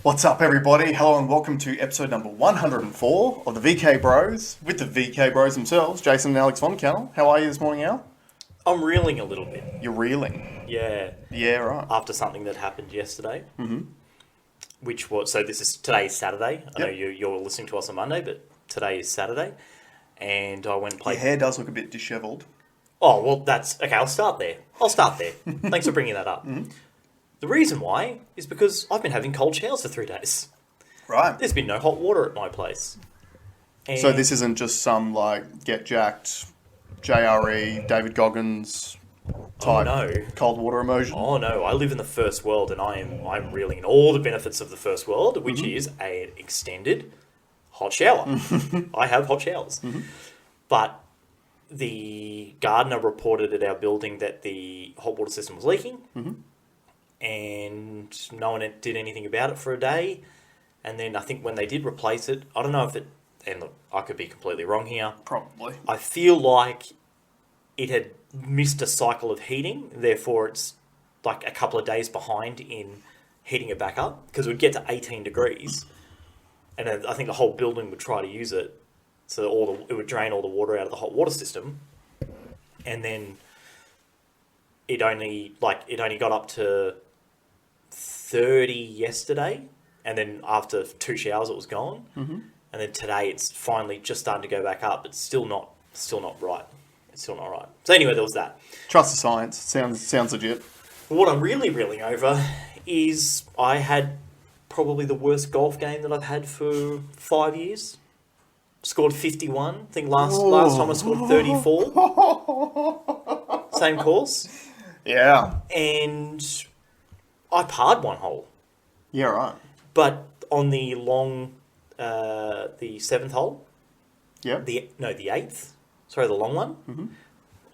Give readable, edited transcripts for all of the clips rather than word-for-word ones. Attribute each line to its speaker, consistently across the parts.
Speaker 1: What's up, everybody? Hello and welcome to episode number 104 of the VK Bros with the VK Bros themselves, Jason and Alex Von Cannell. How are you this morning, Al?
Speaker 2: I'm reeling a little bit.
Speaker 1: You're reeling?
Speaker 2: Yeah.
Speaker 1: Yeah, right.
Speaker 2: After something that happened yesterday. Mm-hmm. Which was, so today is Saturday. I know you're listening to us on Monday, but today is Saturday. And I went and played...
Speaker 1: Your hair does look a bit dishevelled.
Speaker 2: Oh, well, that's... Okay, I'll start there. Thanks for bringing that up. Mm-hmm. The reason why is because I've been having cold showers for 3 days.
Speaker 1: Right.
Speaker 2: There's been no hot water at my place. And
Speaker 1: so this isn't just some, get jacked, JRE, David Goggins type cold water immersion?
Speaker 2: Oh, no. I live in the first world, and I'm reeling in all the benefits of the first world, which is an extended hot shower. I have hot showers. Mm-hmm. But the gardener reported at our building that the hot water system was leaking. Mm-hmm. And no one did anything about it for a day. And then I think when they did replace it, I don't know if it... And look, I could be completely wrong here.
Speaker 1: Probably.
Speaker 2: I feel like it had missed a cycle of heating. Therefore, it's like a couple of days behind in heating it back up. Because it would get to 18 degrees. And then I think the whole building would try to use it. So it would drain all the water out of the hot water system. And then it only got up to 30 yesterday, and then after 2 showers it was gone. Mm-hmm. And then today it's finally just starting to go back up. It's still not right. It's still not right. So anyway, there was that.
Speaker 1: Trust the science. Sounds legit.
Speaker 2: But what I'm really reeling over is I had probably the worst golf game that I've had for 5 years. Scored 51. I think last time I scored 34. Same course.
Speaker 1: Yeah.
Speaker 2: And I parred one hole.
Speaker 1: Yeah, right.
Speaker 2: But on the long, the 7th hole.
Speaker 1: Yeah.
Speaker 2: The 8th. Sorry, the long one. Mm-hmm.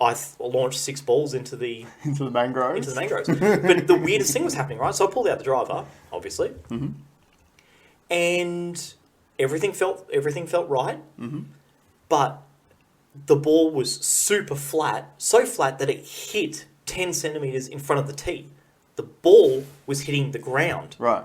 Speaker 2: I launched 6 balls into the
Speaker 1: mangroves.
Speaker 2: But the weirdest thing was happening, right? So I pulled out the driver, obviously, and everything felt right. Mm-hmm. But the ball was super flat, so flat that it hit 10 centimeters in front of the tee. The ball was hitting the ground.
Speaker 1: Right.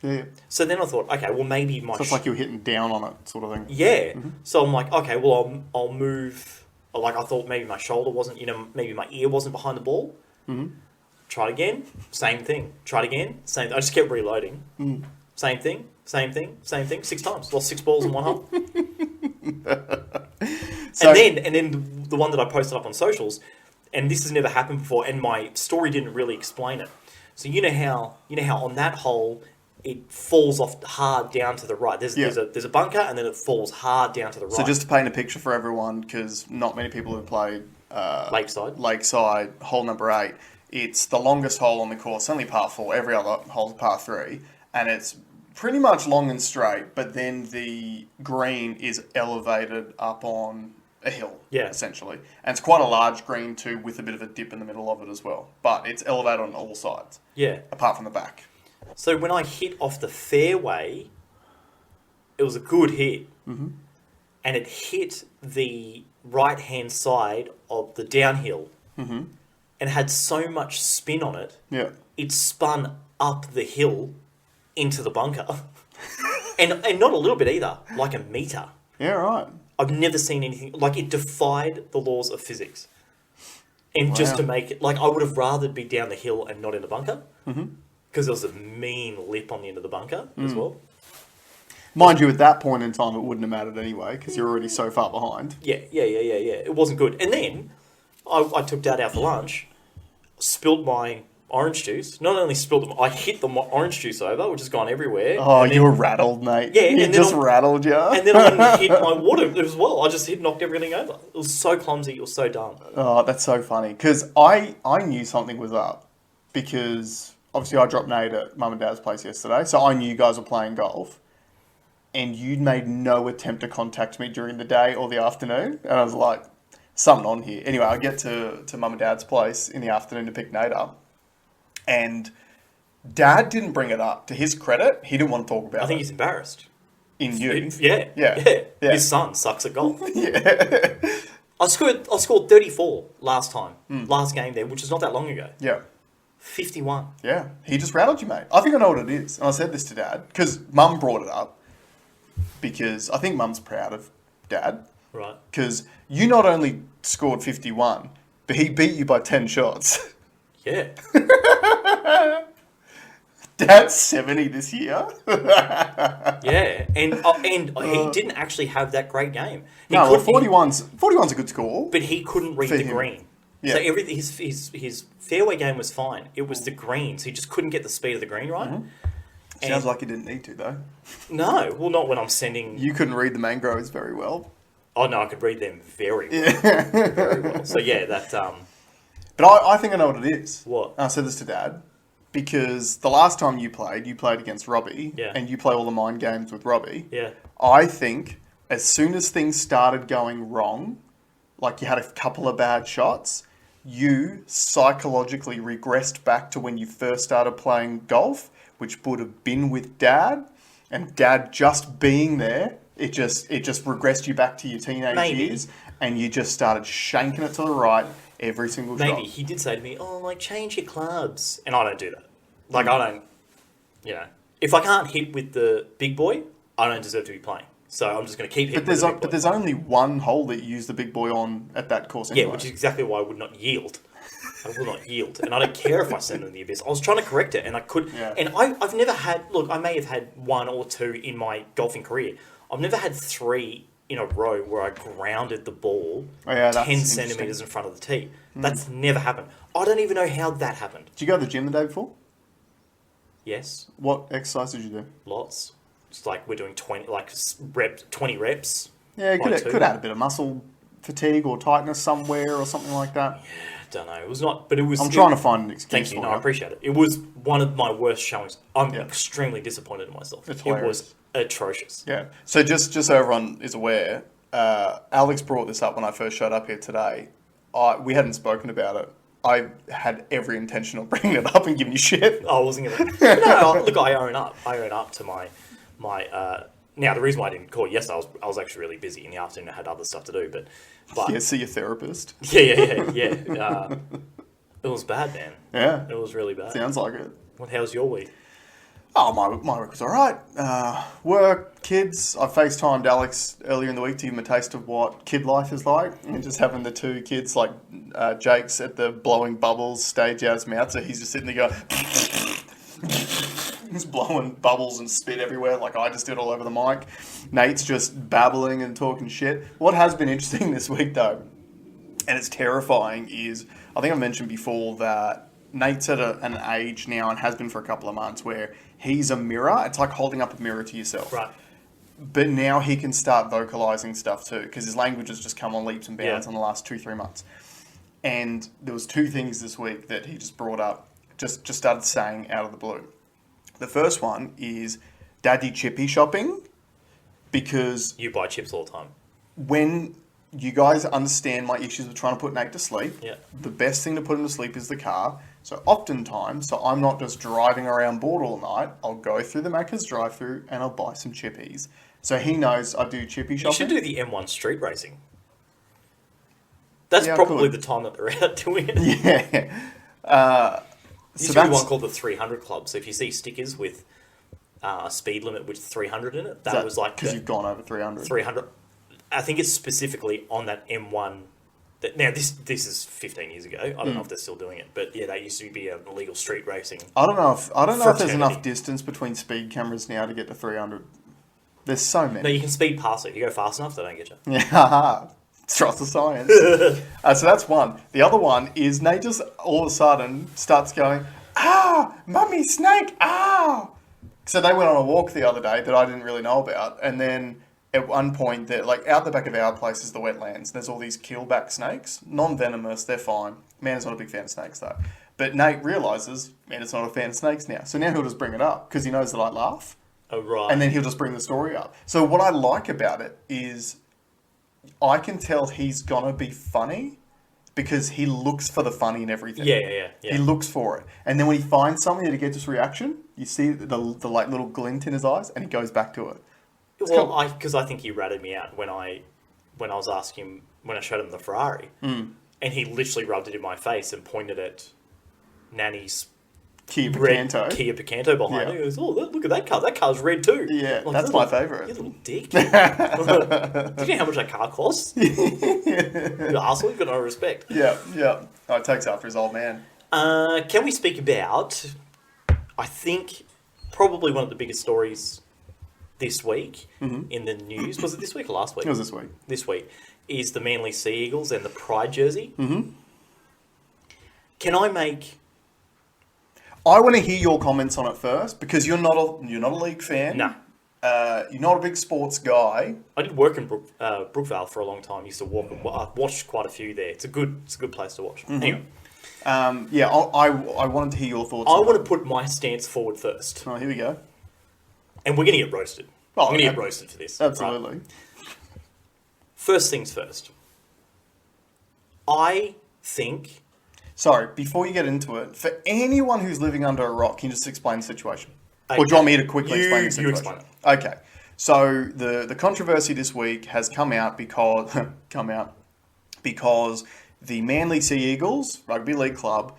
Speaker 1: Yeah.
Speaker 2: So then I thought, okay, well maybe my...
Speaker 1: So it's like you were hitting down on it, sort of thing.
Speaker 2: Yeah. Mm-hmm. So I'm like, okay, well I'll move... Like I thought maybe my shoulder wasn't, maybe my ear wasn't behind the ball. Mm-hmm. Try it again, same thing. Try it again, same thing. I just kept reloading. Mm. Same thing. 6 times. Lost 6 balls in one hole. And then the one that I posted up on socials... And this has never happened before, and my story didn't really explain it. So you know how on that hole it falls off hard down to the right. There's a bunker, and then it falls hard down to the right.
Speaker 1: So just to paint a picture for everyone, because not many people have played Lakeside, hole number 8. It's the longest hole on the course, only par 4. Every other hole's par 3, and it's pretty much long and straight. But then the green is elevated up on a hill, essentially. And it's quite a large green too, with a bit of a dip in the middle of it as well. But it's elevated on all sides. Yeah. Apart from the back.
Speaker 2: So when I hit off the fairway, it was a good hit. Mm-hmm. And it hit the right-hand side of the downhill. Mm-hmm. And had so much spin on it, it spun up the hill into the bunker. and not a little bit either, like a metre.
Speaker 1: Yeah, right.
Speaker 2: I've never seen anything... Like, it defied the laws of physics. And just to make it... Like, I would have rather be down the hill and not in the bunker. Because there was a mean lip on the end of the bunker as well.
Speaker 1: Mind you, at that point in time, it wouldn't have mattered anyway, because you're already so far behind.
Speaker 2: Yeah. It wasn't good. And then, I took Dad out for lunch, spilled my orange juice. Not only spilled it, I hit the orange juice over, which has gone everywhere.
Speaker 1: Oh, you were rattled, mate.
Speaker 2: Yeah.
Speaker 1: It just rattled you.
Speaker 2: And then I hit my water as well. I just knocked everything over. It was so clumsy. It was so dumb.
Speaker 1: Oh, that's so funny. Because I knew something was up. Because, obviously, I dropped Nate at Mum and Dad's place yesterday. So I knew you guys were playing golf. And you'd made no attempt to contact me during the day or the afternoon. And I was like, something on here. Anyway, I get to Mum and Dad's place in the afternoon to pick Nate up. And Dad didn't bring it up. To his credit, he didn't want to talk about it.
Speaker 2: I think he's embarrassed.
Speaker 1: In you?
Speaker 2: Yeah. His son sucks at golf.
Speaker 1: Yeah.
Speaker 2: I scored 34 last time. Last game there, which is not that long ago.
Speaker 1: Yeah.
Speaker 2: 51.
Speaker 1: Yeah, he just rattled you, mate. I think I know what it is. And I said this to Dad, because Mum brought it up, because I think Mum's proud of Dad.
Speaker 2: Right.
Speaker 1: Because you not only scored 51, but he beat you by 10 shots.
Speaker 2: Yeah.
Speaker 1: Dad's 70 this year.
Speaker 2: Yeah, and he didn't actually have that great game.
Speaker 1: No, well, 41's a good score.
Speaker 2: But he couldn't read the
Speaker 1: him.
Speaker 2: green.
Speaker 1: Yeah.
Speaker 2: So his fairway game was fine. It was the greens. He just couldn't get the speed of the green right.
Speaker 1: Mm-hmm. Sounds like he didn't need to, though.
Speaker 2: No, well, not when I'm sending...
Speaker 1: You couldn't read the mangroves very well.
Speaker 2: Oh, no, I could read them very well.
Speaker 1: Yeah.
Speaker 2: Very well. So, yeah, that...
Speaker 1: But I think I know what it is.
Speaker 2: What?
Speaker 1: I said this to Dad. Because the last time you played against Robbie.
Speaker 2: Yeah.
Speaker 1: And you play all the mind games with Robbie.
Speaker 2: Yeah.
Speaker 1: I think as soon as things started going wrong, like you had a couple of bad shots, you psychologically regressed back to when you first started playing golf, which would have been with Dad. And Dad just being there, it just regressed you back to your teenage years. And you just started shanking it to the right every single shot.
Speaker 2: Maybe. He did say to me, change your clubs. And I don't do that. Like, I don't, if I can't hit with the big boy, I don't deserve to be playing. So I'm just going to keep hitting with the big boy.
Speaker 1: But there's only one hole that you use the big boy on at that course anyway.
Speaker 2: Yeah, which is exactly why I would not yield. I will not yield. And I don't care if I send them in the abyss. I was trying to correct it, and I could.
Speaker 1: Yeah.
Speaker 2: And I've never had... Look, I may have had one or two in my golfing career. I've never had 3 in a row where I grounded the ball 10 centimetres in front of the tee. That's never happened. I don't even know how that happened.
Speaker 1: Did you go to the gym the day before?
Speaker 2: Yes.
Speaker 1: What exercise did you do?
Speaker 2: Lots. It's like we're doing 20 reps.
Speaker 1: Yeah, could add a bit of muscle fatigue or tightness somewhere or something like that.
Speaker 2: Yeah, don't know. It was not, but it was...
Speaker 1: I'm trying to find an excuse.
Speaker 2: Thank you. No, I appreciate it. It was one of my worst showings. I'm extremely disappointed in myself. It was atrocious.
Speaker 1: Yeah. So just so everyone is aware, Alex brought this up when I first showed up here today. We hadn't spoken about it. I had every intention of bringing it up and giving you shit.
Speaker 2: I wasn't going to... No, look, I own up. I own up to my now, the reason why I didn't call yesterday, I was actually really busy in the afternoon. I had other stuff to do, but
Speaker 1: yeah, see your therapist.
Speaker 2: Yeah. It was bad, man.
Speaker 1: Yeah.
Speaker 2: It was really bad.
Speaker 1: Sounds like it.
Speaker 2: How's your week?
Speaker 1: Oh, my week was all right. Work, kids. I FaceTimed Alex earlier in the week to give him a taste of what kid life is like. And just having the 2 kids, like Jake's at the blowing bubbles stage out his mouth. So he's just sitting there going... He's blowing bubbles and spit everywhere like I just did all over the mic. Nate's just babbling and talking shit. What has been interesting this week, though, and it's terrifying, is I think I mentioned before that Nate's at an age now and has been for a couple of months where he's a mirror. It's like holding up a mirror to yourself.
Speaker 2: Right.
Speaker 1: But now he can start vocalizing stuff too because his language has just come on leaps and bounds in the last 2-3 months. And there was 2 things this week that he just brought up, just started saying out of the blue. The first one is daddy chippy shopping, because...
Speaker 2: You buy chips all the time.
Speaker 1: When you guys understand my issues with trying to put Nate to sleep, the best thing to put him to sleep is the car. So oftentimes, I'm not just driving around bored all night, I'll go through the Macca's drive-thru and I'll buy some chippies. So he knows I do chippy shopping.
Speaker 2: You should do the M1 street racing. That's probably the time that they're out doing it.
Speaker 1: Yeah.
Speaker 2: There used to be one called the 300 Club. So if you see stickers with a speed limit with 300 in it, that was like...
Speaker 1: Because you've gone over 300.
Speaker 2: 300. I think it's specifically on that M1. Now, this is 15 years ago. I don't know if they're still doing it. But yeah, that used to be an illegal street racing.
Speaker 1: I don't know if there's enough distance between speed cameras now to get to 300. There's so many.
Speaker 2: No, you can speed past it. If you go fast enough, they don't get you.
Speaker 1: Yeah, trust the science. So that's one. The other one is Nate just all of a sudden starts going, mummy snake, So they went on a walk the other day that I didn't really know about. And then at one point, like out the back of our place is the wetlands. There's all these keelback snakes, non-venomous, they're fine. Man's not a big fan of snakes though. But Nate realises, man, it's not a fan of snakes now. So now he'll just bring it up because he knows that I laugh.
Speaker 2: Oh, right.
Speaker 1: And then he'll just bring the story up. So what I like about it is I can tell he's going to be funny because he looks for the funny in everything.
Speaker 2: Yeah.
Speaker 1: He looks for it. And then when he finds something that he gets this reaction, you see the like little glint in his eyes and he goes back to it.
Speaker 2: Because I think he ratted me out when I was asking him, when I showed him the Ferrari. And he literally rubbed it in my face and pointed at Nanny's
Speaker 1: Kia
Speaker 2: red
Speaker 1: Picanto.
Speaker 2: Kia Picanto behind it. He goes, oh, look at that car. That car's red too.
Speaker 1: Yeah,
Speaker 2: like,
Speaker 1: that's my favourite.
Speaker 2: You little dick. Do you know how much that car costs? You're an arsehole. You've got no respect.
Speaker 1: Yeah. Oh, it takes after his old man.
Speaker 2: Can we speak about, I think, probably one of the biggest stories this week in the news. Was it this week or last week?
Speaker 1: It was this week.
Speaker 2: This week is the Manly Sea Eagles and the Pride jersey.
Speaker 1: Mm-hmm.
Speaker 2: Can I make...
Speaker 1: I want to hear your comments on it first, because you're not a league fan.
Speaker 2: No.
Speaker 1: You're not a big sports guy.
Speaker 2: I did work in Brookvale for a long time. I used to walk and I watched quite a few there. It's a good place to watch.
Speaker 1: Mm-hmm.
Speaker 2: Anyway.
Speaker 1: I wanted to hear your thoughts.
Speaker 2: I want to put my stance forward first.
Speaker 1: Oh, here we go.
Speaker 2: And we're going to get roasted.
Speaker 1: Oh,
Speaker 2: I'm going to get roasted for this.
Speaker 1: Absolutely.
Speaker 2: Right? First things first. I think...
Speaker 1: Sorry, before you get into it, for anyone who's living under a rock, can you just explain the situation?
Speaker 2: Okay.
Speaker 1: Or do you want me to quickly explain the situation?
Speaker 2: You explain it.
Speaker 1: Okay. So the controversy this week has come out because the Manly Sea Eagles Rugby League Club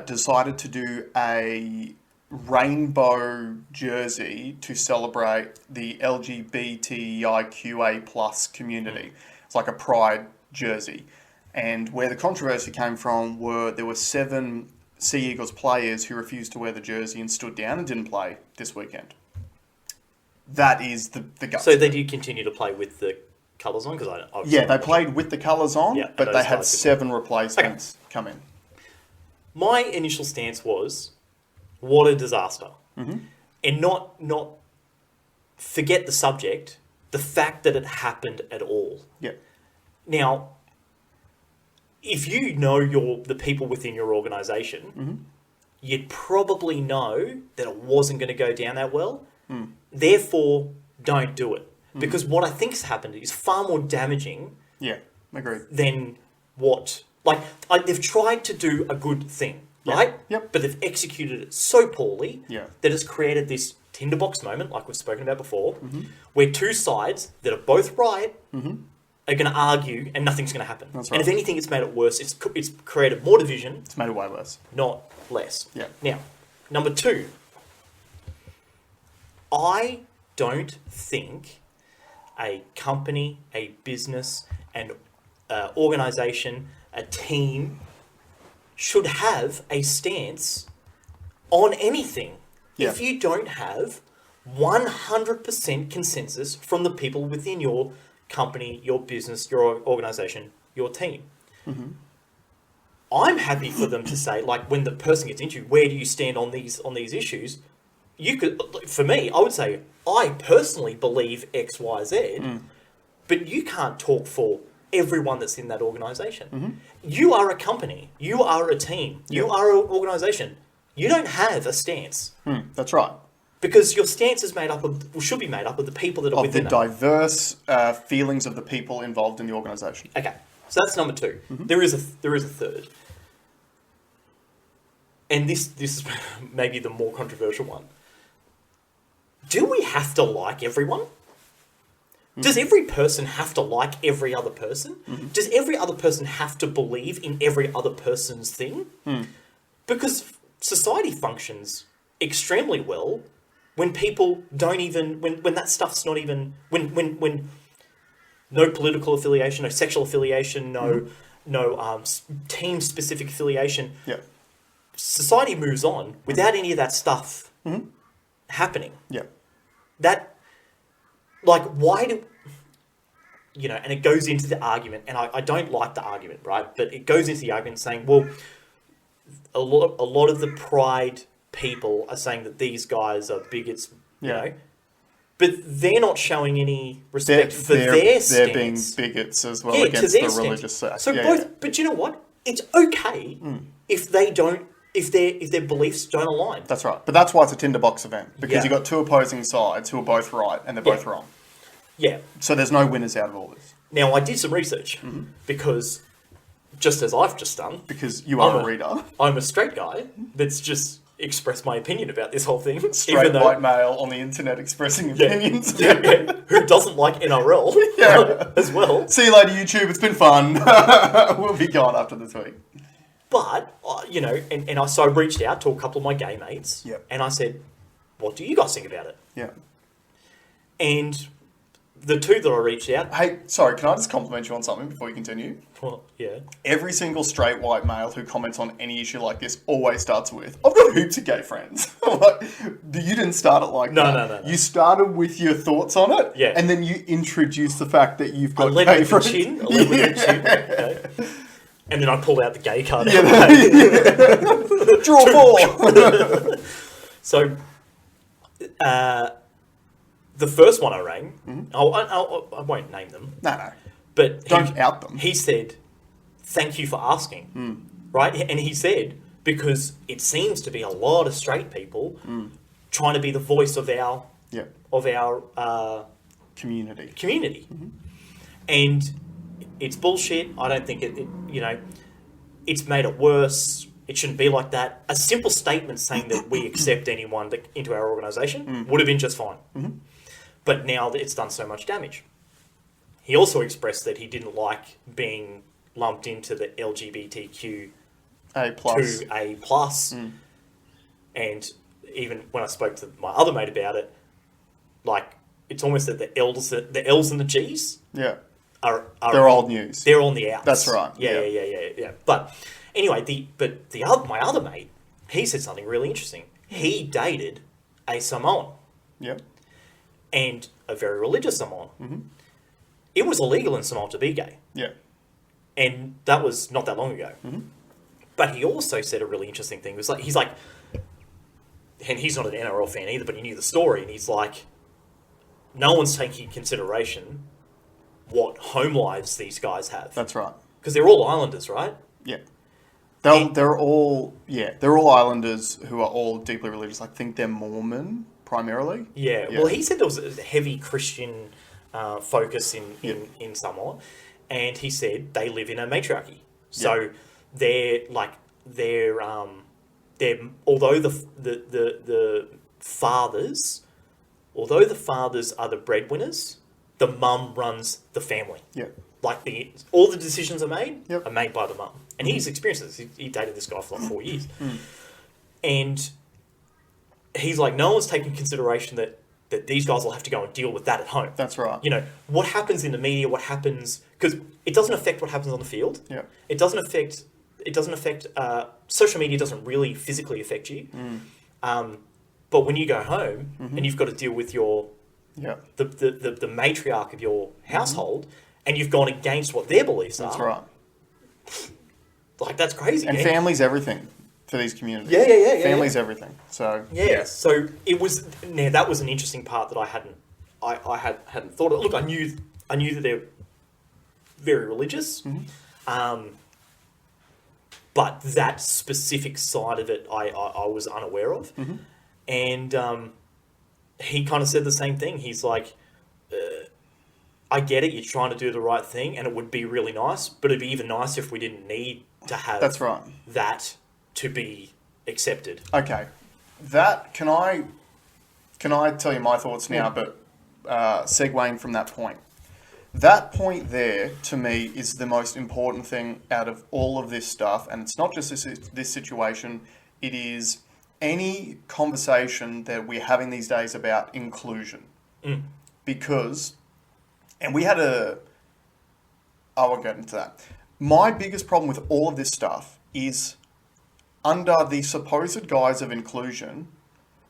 Speaker 1: decided to do a rainbow jersey to celebrate the LGBTIQA plus community. It's like a pride jersey. And where the controversy came from there were 7 Sea Eagles players who refused to wear the jersey and stood down and didn't play this weekend. That is the guts.
Speaker 2: So they did continue to play with the colours on?
Speaker 1: They played with the colours on, but they had 7 replacements come in.
Speaker 2: My initial stance was, what a disaster.
Speaker 1: Mm-hmm.
Speaker 2: And not forget the subject, the fact that it happened at all.
Speaker 1: Yeah.
Speaker 2: Now, if you know the people within your organisation, you'd probably know that it wasn't going to go down that well. Therefore, don't do it. Because what I think's happened is far more damaging.
Speaker 1: Yeah, agreed.
Speaker 2: Than what... they've tried to do a good thing, right?
Speaker 1: Yep.
Speaker 2: But they've executed it so poorly that it's created this tinderbox moment, like we've spoken about before, where two sides that are both right are going to argue and nothing's going to happen.
Speaker 1: That's right.
Speaker 2: And if anything, it's made it worse. It's created more division.
Speaker 1: It's made it way worse.
Speaker 2: Not less.
Speaker 1: Yeah.
Speaker 2: Now, number 2, I don't think a company, a business, an organisation, a team should have a stance on anything if you don't have 100% consensus from the people within your company, your business, your organisation, your team. I'm happy for them to say, when the person gets into, where do you stand on these issues? You could, for me, I would say, I personally believe X, Y, Z, but you can't talk for everyone that's in that organisation. You are a company. You are a team. You are an organisation. You don't have a stance.
Speaker 1: That's right.
Speaker 2: Because your stance is should be made up of the people that are within
Speaker 1: the diverse feelings of the people involved in the organisation.
Speaker 2: Okay, so that's number 2. There is a third, and this is maybe the more controversial one. Do we have to like everyone? Does every person have to like every other person? Does every other person have to believe in every other person's thing? Because society functions extremely well when people don't even... When that stuff's not even... When no political affiliation, no sexual affiliation, no team-specific affiliation.
Speaker 1: Yeah.
Speaker 2: Society moves on without any of that stuff happening.
Speaker 1: Yeah.
Speaker 2: That... why do... and it goes into the argument, and I don't like the argument, right? But it goes into the argument saying, well, a lot of the pride people are saying that these guys are bigots, you know, but they're not showing any respect for their stance.
Speaker 1: They're being bigots as well against the religious sect.
Speaker 2: So but you know what? It's okay if they don't, if their beliefs don't align.
Speaker 1: That's right. But that's why it's a tinderbox event, because you've got 2 opposing sides who are both right and they're both wrong.
Speaker 2: Yeah.
Speaker 1: So there's no winners out of all this.
Speaker 2: Now, I did some research because, just as I've just done...
Speaker 1: Because you are a reader.
Speaker 2: I'm a straight guy that's just expressed my opinion about this whole thing.
Speaker 1: Straight white male on the internet expressing opinions.
Speaker 2: Who doesn't like NRL as well.
Speaker 1: See you later, YouTube. It's been fun. We'll be gone after this week.
Speaker 2: But, so I reached out to a couple of my gay mates.
Speaker 1: Yep.
Speaker 2: And I said, what do you guys think about it?
Speaker 1: Yeah.
Speaker 2: And the two that I reached out...
Speaker 1: Hey, sorry, can I just compliment you on something before you continue?
Speaker 2: Well, yeah.
Speaker 1: Every single straight white male who comments on any issue like this always starts with, I've got heaps of gay friends. Like, you didn't start it like that.
Speaker 2: No.
Speaker 1: You started with your thoughts on it,
Speaker 2: yeah.
Speaker 1: And then you introduced the fact that you've got gay friends.
Speaker 2: I led with the chin. Okay. And then I pulled out the gay card.
Speaker 1: Yeah. Draw 4!
Speaker 2: So, the first one I rang, I won't name them.
Speaker 1: No.
Speaker 2: But
Speaker 1: don't out them.
Speaker 2: He said, thank you for asking. Right? And he said, because it seems to be a lot of straight people trying to be the voice of our
Speaker 1: community.
Speaker 2: Mm-hmm. And it's bullshit. I don't think it's made it worse. It shouldn't be like that. A simple statement saying that we accept anyone into our organisation would have been just fine.
Speaker 1: Mm-hmm.
Speaker 2: But now it's done so much damage. He also expressed that he didn't like being lumped into the LGBTQ
Speaker 1: A+.
Speaker 2: And even when I spoke to my other mate about it, like, it's almost that the L's and the G's are
Speaker 1: they're old news.
Speaker 2: They're on the outs.
Speaker 1: That's right.
Speaker 2: Yeah. But anyway, my other mate, he said something really interesting. He dated a Samoan.
Speaker 1: Yep.
Speaker 2: And a very religious Samoan.
Speaker 1: Mm-hmm.
Speaker 2: It was illegal in Samoa to be gay.
Speaker 1: Yeah.
Speaker 2: And that was not that long ago.
Speaker 1: Mm-hmm.
Speaker 2: But he also said a really interesting thing. It was like, he's like, and he's not an NRL fan either, but he knew the story, and he's like, no one's taking into consideration what home lives these guys have.
Speaker 1: That's right.
Speaker 2: Because they're all islanders, right?
Speaker 1: Yeah. They're all islanders who are all deeply religious. I think they're Mormon primarily.
Speaker 2: Yeah. Well, he said there was a heavy Christian focus in Samoa, and he said they live in a matriarchy. So they're although the fathers are the breadwinners, the mum runs the family.
Speaker 1: Yeah.
Speaker 2: Like all the decisions are made by the mum. And
Speaker 1: Mm-hmm.
Speaker 2: he's experienced this. He dated this guy for like 4 years. And he's like, no one's taking consideration that these guys will have to go and deal with that at home.
Speaker 1: That's right.
Speaker 2: What happens in the media, because it doesn't affect what happens on the field.
Speaker 1: Yeah.
Speaker 2: It doesn't affect, social media doesn't really physically affect you. But when you go home and you've got to deal with the matriarch of your household, and you've gone against what their beliefs are.
Speaker 1: That's right.
Speaker 2: Like, that's crazy.
Speaker 1: And family's everything for these communities.
Speaker 2: Yeah.
Speaker 1: Family's everything. So
Speaker 2: So it was. Now that was an interesting part that I hadn't thought of. Look, I knew that they're very religious, but that specific side of it, I was unaware of, and he kind of said the same thing. He's like, I get it. You're trying to do the right thing, and it would be really nice, but it'd be even nicer if we didn't need to have
Speaker 1: that's right.
Speaker 2: that to be accepted.
Speaker 1: Okay, can I tell you my thoughts now? But segueing from that point there to me is the most important thing out of all of this stuff, and it's not just this situation. It is any conversation that we're having these days about inclusion, because, and we had I won't get into that. My biggest problem with all of this stuff is, under the supposed guise of inclusion,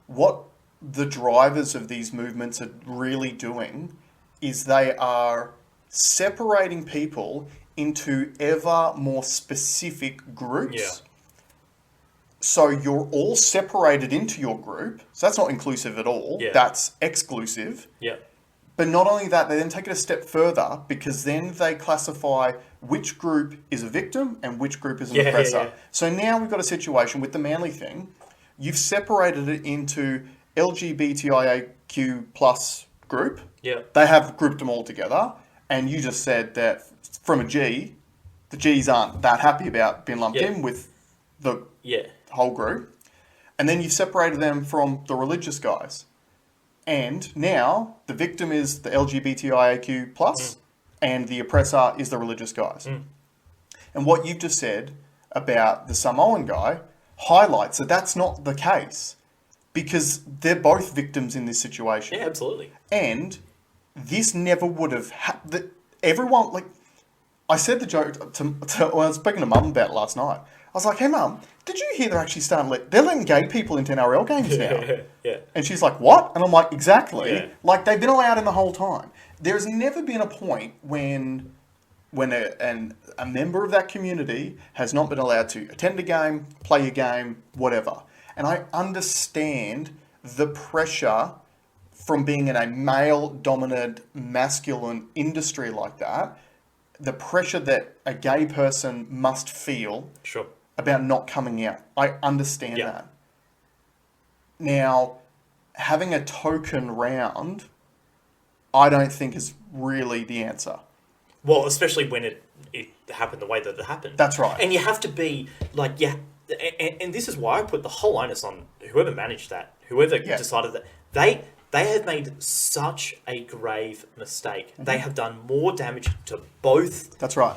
Speaker 1: what the drivers of these movements are really doing is they are separating people into ever more specific groups.
Speaker 2: Yeah.
Speaker 1: So you're all separated into your group. So that's not inclusive at all.
Speaker 2: Yeah.
Speaker 1: That's exclusive.
Speaker 2: Yeah.
Speaker 1: But not only that, they then take it a step further, because then they classify which group is a victim and which group is an oppressor.
Speaker 2: Yeah.
Speaker 1: So now we've got a situation with the Manly thing. You've separated it into LGBTIQ plus group.
Speaker 2: Yeah.
Speaker 1: They have grouped them all together. And you just said that from a G, the Gs aren't that happy about being lumped in with the whole group. And then you've separated them from the religious guys. And now the victim is the LGBTIQ plus, and the oppressor is the religious guys. And what you've just said about the Samoan guy highlights that that's not the case, because they're both victims in this situation.
Speaker 2: Yeah, absolutely.
Speaker 1: And this never would have everyone, like, I said the joke to when I was speaking to Mum about it last night. I was like, hey Mum, did you hear they're actually they're letting gay people into NRL games now?
Speaker 2: Yeah.
Speaker 1: And she's like, what? And I'm like, exactly.
Speaker 2: Yeah.
Speaker 1: Like, they've been allowed in the whole time. There's never been a point when a member of that community has not been allowed to attend a game, play a game, whatever. And I understand the pressure from being in a male-dominated, masculine industry like that, the pressure that a gay person must feel about not coming out. I understand that. Now, having a token round, I don't think is really the answer.
Speaker 2: Well, especially when it happened the way that it happened.
Speaker 1: That's right.
Speaker 2: And you have to be like, and this is why I put the whole onus on whoever managed that, whoever decided that. They have made such a grave mistake. Mm-hmm. They have done more damage to both.
Speaker 1: That's right.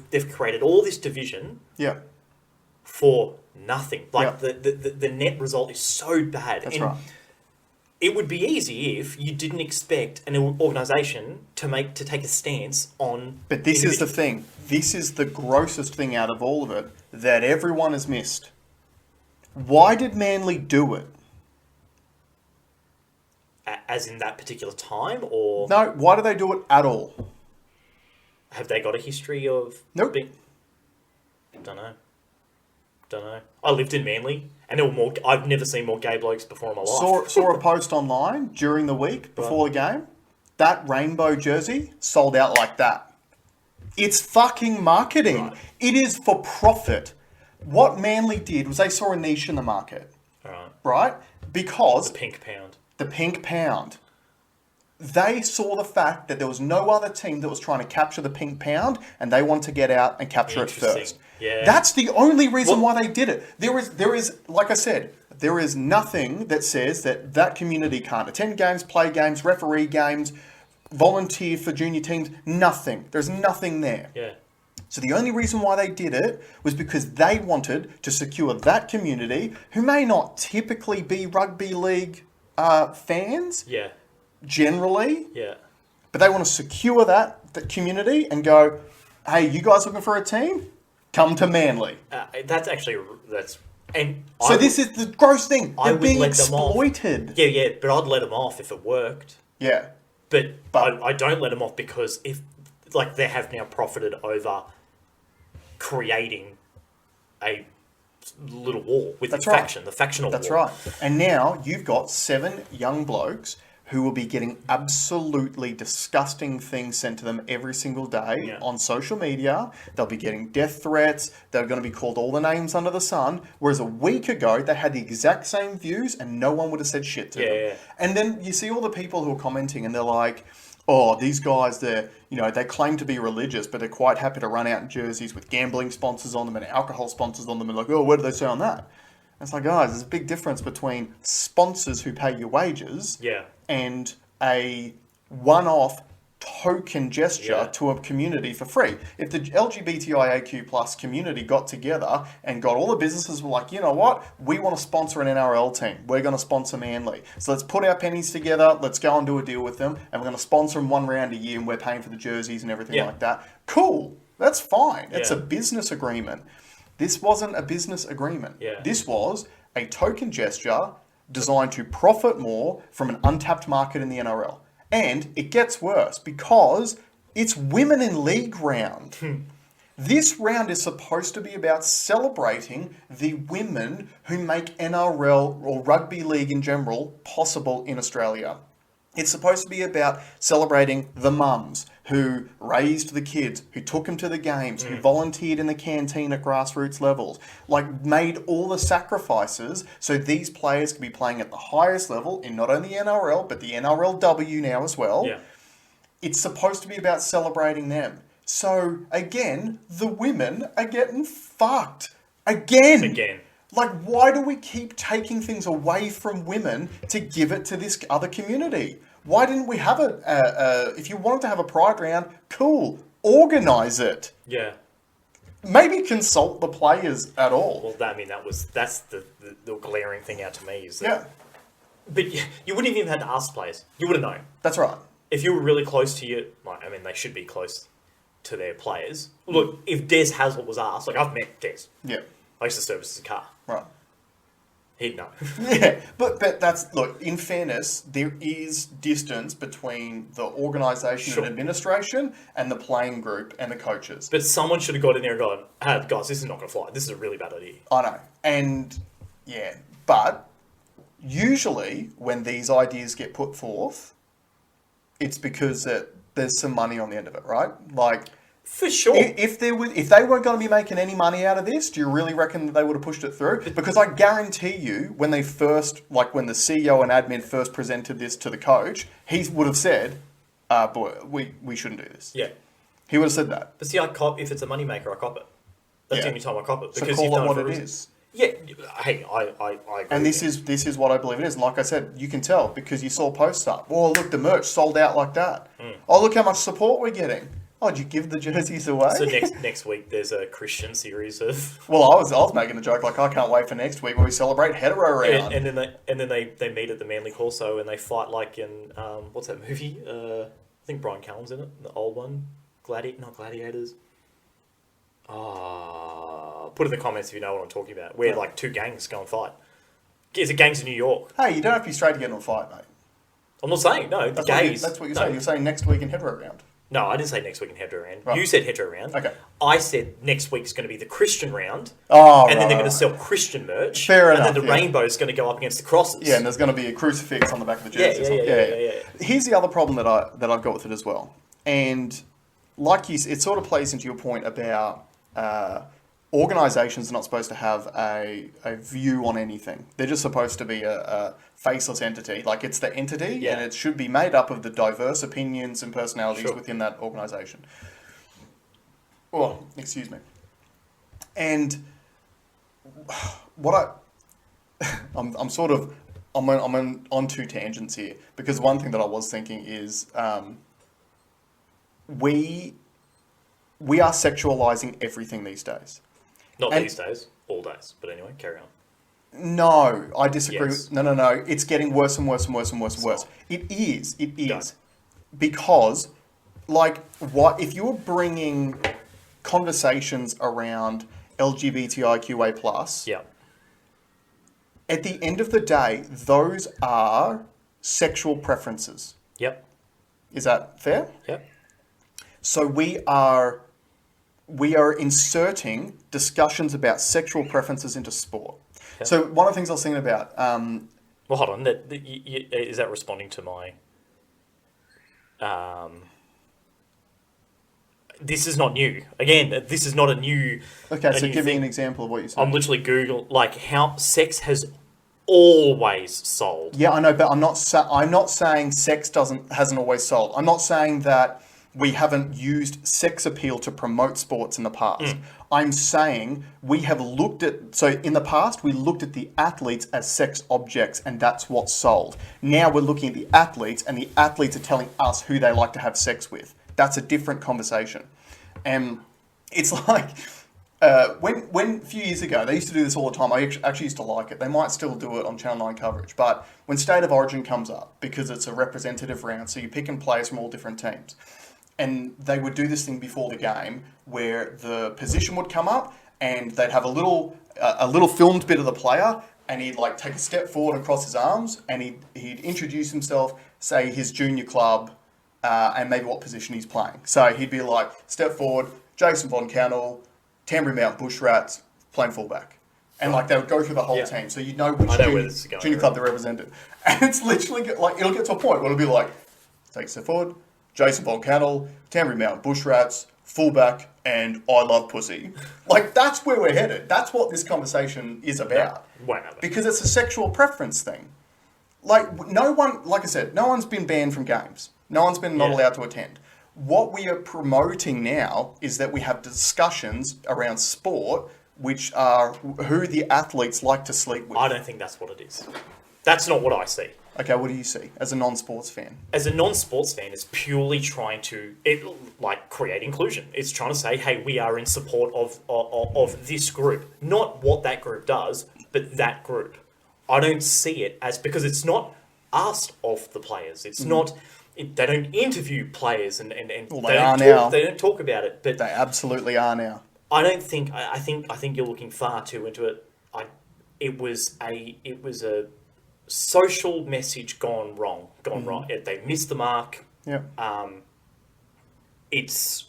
Speaker 2: They've created all this division.
Speaker 1: Yeah.
Speaker 2: For nothing. Like the net result is so bad.
Speaker 1: That's right.
Speaker 2: It would be easy if you didn't expect an organisation to take a stance on.
Speaker 1: But this is the thing. This is the grossest thing out of all of it that everyone has missed. Why did Manly do it?
Speaker 2: As in that particular time, or
Speaker 1: no? Why do they do it at all?
Speaker 2: Have they got a history of?
Speaker 1: Nope.
Speaker 2: Don't know. I lived in Manly, and there were more. I've never seen more gay blokes before in my life.
Speaker 1: Saw a post online during the week before the game. That rainbow jersey sold out like that. It's fucking marketing. Right. It is for profit. What Manly did was they saw a niche in the market. Right? Because
Speaker 2: the pink pound.
Speaker 1: The pink pound. They saw the fact that there was no other team that was trying to capture the pink pound, and they wanted to get out and capture it first.
Speaker 2: Yeah.
Speaker 1: That's the only reason why they did it. There is, like I said, there is nothing that says that community can't attend games, play games, referee games, volunteer for junior teams. Nothing. There's nothing there.
Speaker 2: Yeah.
Speaker 1: So the only reason why they did it was because they wanted to secure that community, who may not typically be rugby league fans.
Speaker 2: Yeah.
Speaker 1: Generally.
Speaker 2: Yeah.
Speaker 1: But they want to secure that community and go, hey, you guys looking for a team? Come to Manly.
Speaker 2: This is
Speaker 1: the gross thing. They're being exploited.
Speaker 2: Yeah, but I'd let them off if it worked.
Speaker 1: Yeah.
Speaker 2: But I don't let them off because if, like, they have now profited over creating a little war with the factional war.
Speaker 1: That's right. And now you've got 7 young blokes who will be getting absolutely disgusting things sent to them every single day on social media. They'll be getting death threats. They're going to be called all the names under the sun. Whereas a week ago, they had the exact same views and no one would have said shit to them.
Speaker 2: Yeah.
Speaker 1: And then you see all the people who are commenting and they're like, oh, these guys, they claim to be religious, but they're quite happy to run out in jerseys with gambling sponsors on them and alcohol sponsors on them. And like, oh, what do they say on that? And it's like, guys, there's a big difference between sponsors who pay your wages and a one-off token gesture to a community for free. If the LGBTIAQ plus community got together and got all the businesses were like, you know what, we want to sponsor an NRL team. We're going to sponsor Manly. So let's put our pennies together. Let's go and do a deal with them. And we're going to sponsor them 1 round a year and we're paying for the jerseys and everything like that. Cool. That's fine. It's a business agreement. This wasn't a business agreement.
Speaker 2: Yeah.
Speaker 1: This was a token gesture designed to profit more from an untapped market in the NRL. And it gets worse because it's women in league round. This round is supposed to be about celebrating the women who make NRL or rugby league in general possible in Australia. It's supposed to be about celebrating the mums who raised the kids, who took them to the games, who volunteered in the canteen at grassroots levels, like made all the sacrifices so these players could be playing at the highest level in not only NRL, but the NRLW now as well.
Speaker 2: Yeah.
Speaker 1: It's supposed to be about celebrating them. So, again, the women are getting fucked. Again. Like, why do we keep taking things away from women to give it to this other community? Why didn't we have if you wanted to have a pride round, cool, organise it.
Speaker 2: Yeah.
Speaker 1: maybe consult the players at all.
Speaker 2: Well, that's the glaring thing out to me is that.
Speaker 1: Yeah.
Speaker 2: But you wouldn't even have to ask players. You would have known.
Speaker 1: That's right.
Speaker 2: If you were really close to they should be close to their players. Look, if Des Hasler was asked, like I've met Des.
Speaker 1: Yeah.
Speaker 2: I used to service his car.
Speaker 1: Right.
Speaker 2: He'd know.
Speaker 1: Yeah, but that's, look, in fairness, there is distance between the organisation and administration and the playing group and the coaches.
Speaker 2: But someone should have got in there and gone, hey, guys, this is not going to fly. This is a really bad idea.
Speaker 1: I know. And, yeah, but usually when these ideas get put forth, it's because there's some money on the end of it, right? Like...
Speaker 2: For sure.
Speaker 1: If they weren't going to be making any money out of this, do you really reckon that they would have pushed it through? Because I guarantee you, when the CEO and admin first presented this to the coach, he would have said, boy, we shouldn't do this.
Speaker 2: Yeah.
Speaker 1: He would have said that.
Speaker 2: But see, if it's a moneymaker, I cop it. That's the only time I cop it.
Speaker 1: Because so call it what it is.
Speaker 2: Yeah, hey, I agree.
Speaker 1: And this is what I believe it is. And like I said, you can tell because you saw posts up. Oh, look, the merch sold out like that. Oh, look how much support we're getting. Oh, did you give the jerseys away?
Speaker 2: So next week there's a Christian series of.
Speaker 1: Well, I was making the joke like I can't wait for next week where we celebrate hetero round.
Speaker 2: And then they meet at the Manly Corso and they fight like in what's that movie? I think Brian Callum's in it, the old one, not Gladiators. Put in the comments if you know what I'm talking about. Where like two gangs go and fight. Is it gangs in New York?
Speaker 1: Hey, you don't have to be straight to get in a fight, mate.
Speaker 2: I'm not saying no. The gays.
Speaker 1: That's what you're saying. You're saying next week in hetero round.
Speaker 2: No, I didn't say next week in hetero round.
Speaker 1: Right.
Speaker 2: You said hetero round.
Speaker 1: Okay.
Speaker 2: I said next week's going to be the Christian round.
Speaker 1: Oh,
Speaker 2: and then they're going to sell Christian merch.
Speaker 1: Fair enough.
Speaker 2: And then the rainbow's going to go up against the crosses.
Speaker 1: Yeah, and there's going to be a crucifix on the back of the jersey.
Speaker 2: Yeah.
Speaker 1: Here's the other problem that I've got with it as well. And like it sort of plays into your point about organisations are not supposed to have a view on anything. They're just supposed to be a faceless entity. Like it's the entity and it should be made up of the diverse opinions and personalities within that organisation. Oh, excuse me. And what I'm on two tangents here because one thing that I was thinking is we are sexualizing everything these days.
Speaker 2: Not these days, all days. But anyway, carry on.
Speaker 1: No, I disagree.
Speaker 2: Yes.
Speaker 1: No. It's getting worse and worse and worse and worse and worse. It is.
Speaker 2: Go.
Speaker 1: Because, like, what if you were bringing conversations around LGBTIQA+, at the end of the day, those are sexual preferences.
Speaker 2: Yep.
Speaker 1: Is that fair?
Speaker 2: Yep.
Speaker 1: So we are inserting discussions about sexual preferences into sport. Yep. So one of the things I was thinking about...
Speaker 2: well, hold on. Is that responding to my... this is not new. Again, this is not a new...
Speaker 1: Okay, so give me an example of what you're saying.
Speaker 2: I'm literally Google like how sex has always sold.
Speaker 1: Yeah, I know, but I'm not saying sex hasn't always sold. I'm not saying that we haven't used sex appeal to promote sports in the past. I'm saying we have looked at... So in the past, we looked at the athletes as sex objects, and that's what sold. Now we're looking at the athletes, and the athletes are telling us who they like to have sex with. That's a different conversation. And it's like... when a few years ago, they used to do this all the time. I actually used to like it. They might still do it on Channel 9 coverage. But when State of Origin comes up, because it's a representative round, so you're picking players from all different teams, and they would do this thing before the game where the position would come up and they'd have a little filmed bit of the player, and he'd like take a step forward and cross his arms, and he'd introduce himself, say his junior club, and maybe what position he's playing. So he'd be like, step forward, Jason Von Cannell, Tambury Mount Bushrats, playing fullback. And like they would go through the whole team, so you'd know which junior club they're represented. And it's literally like, it'll get to a point where it'll be like, take a step forward, Jason Von Cannell, Tambury Mount Bushrats, fullback, and I love pussy. Like, that's where we're headed. That's what this conversation is about. Because it's a sexual preference thing. Like, no one, like I said, no one's been banned from games. No one's been not allowed to attend. What we are promoting now is that we have discussions around sport which are who the athletes like to sleep with.
Speaker 2: I don't think that's what it is. That's not what I see.
Speaker 1: Okay, what do you see as a non-sports fan?
Speaker 2: As a non-sports fan, it's purely trying to create inclusion. It's trying to say, hey, we are in support of this group. Not what that group does, but that group. I don't see it as... Because it's not asked of the players. It's not... They don't interview players and
Speaker 1: well, they are now.
Speaker 2: They don't talk about it. But
Speaker 1: they absolutely are now.
Speaker 2: I don't think... I think you're looking far too into it. It was a social message gone wrong. Right. They missed the mark.
Speaker 1: Yeah.
Speaker 2: It's...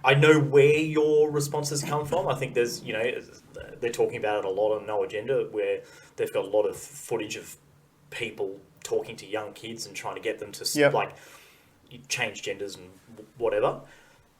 Speaker 2: I know where your responses come from. I think there's, they're talking about it a lot on No Agenda, where they've got a lot of footage of people talking to young kids and trying to get them to change genders and whatever.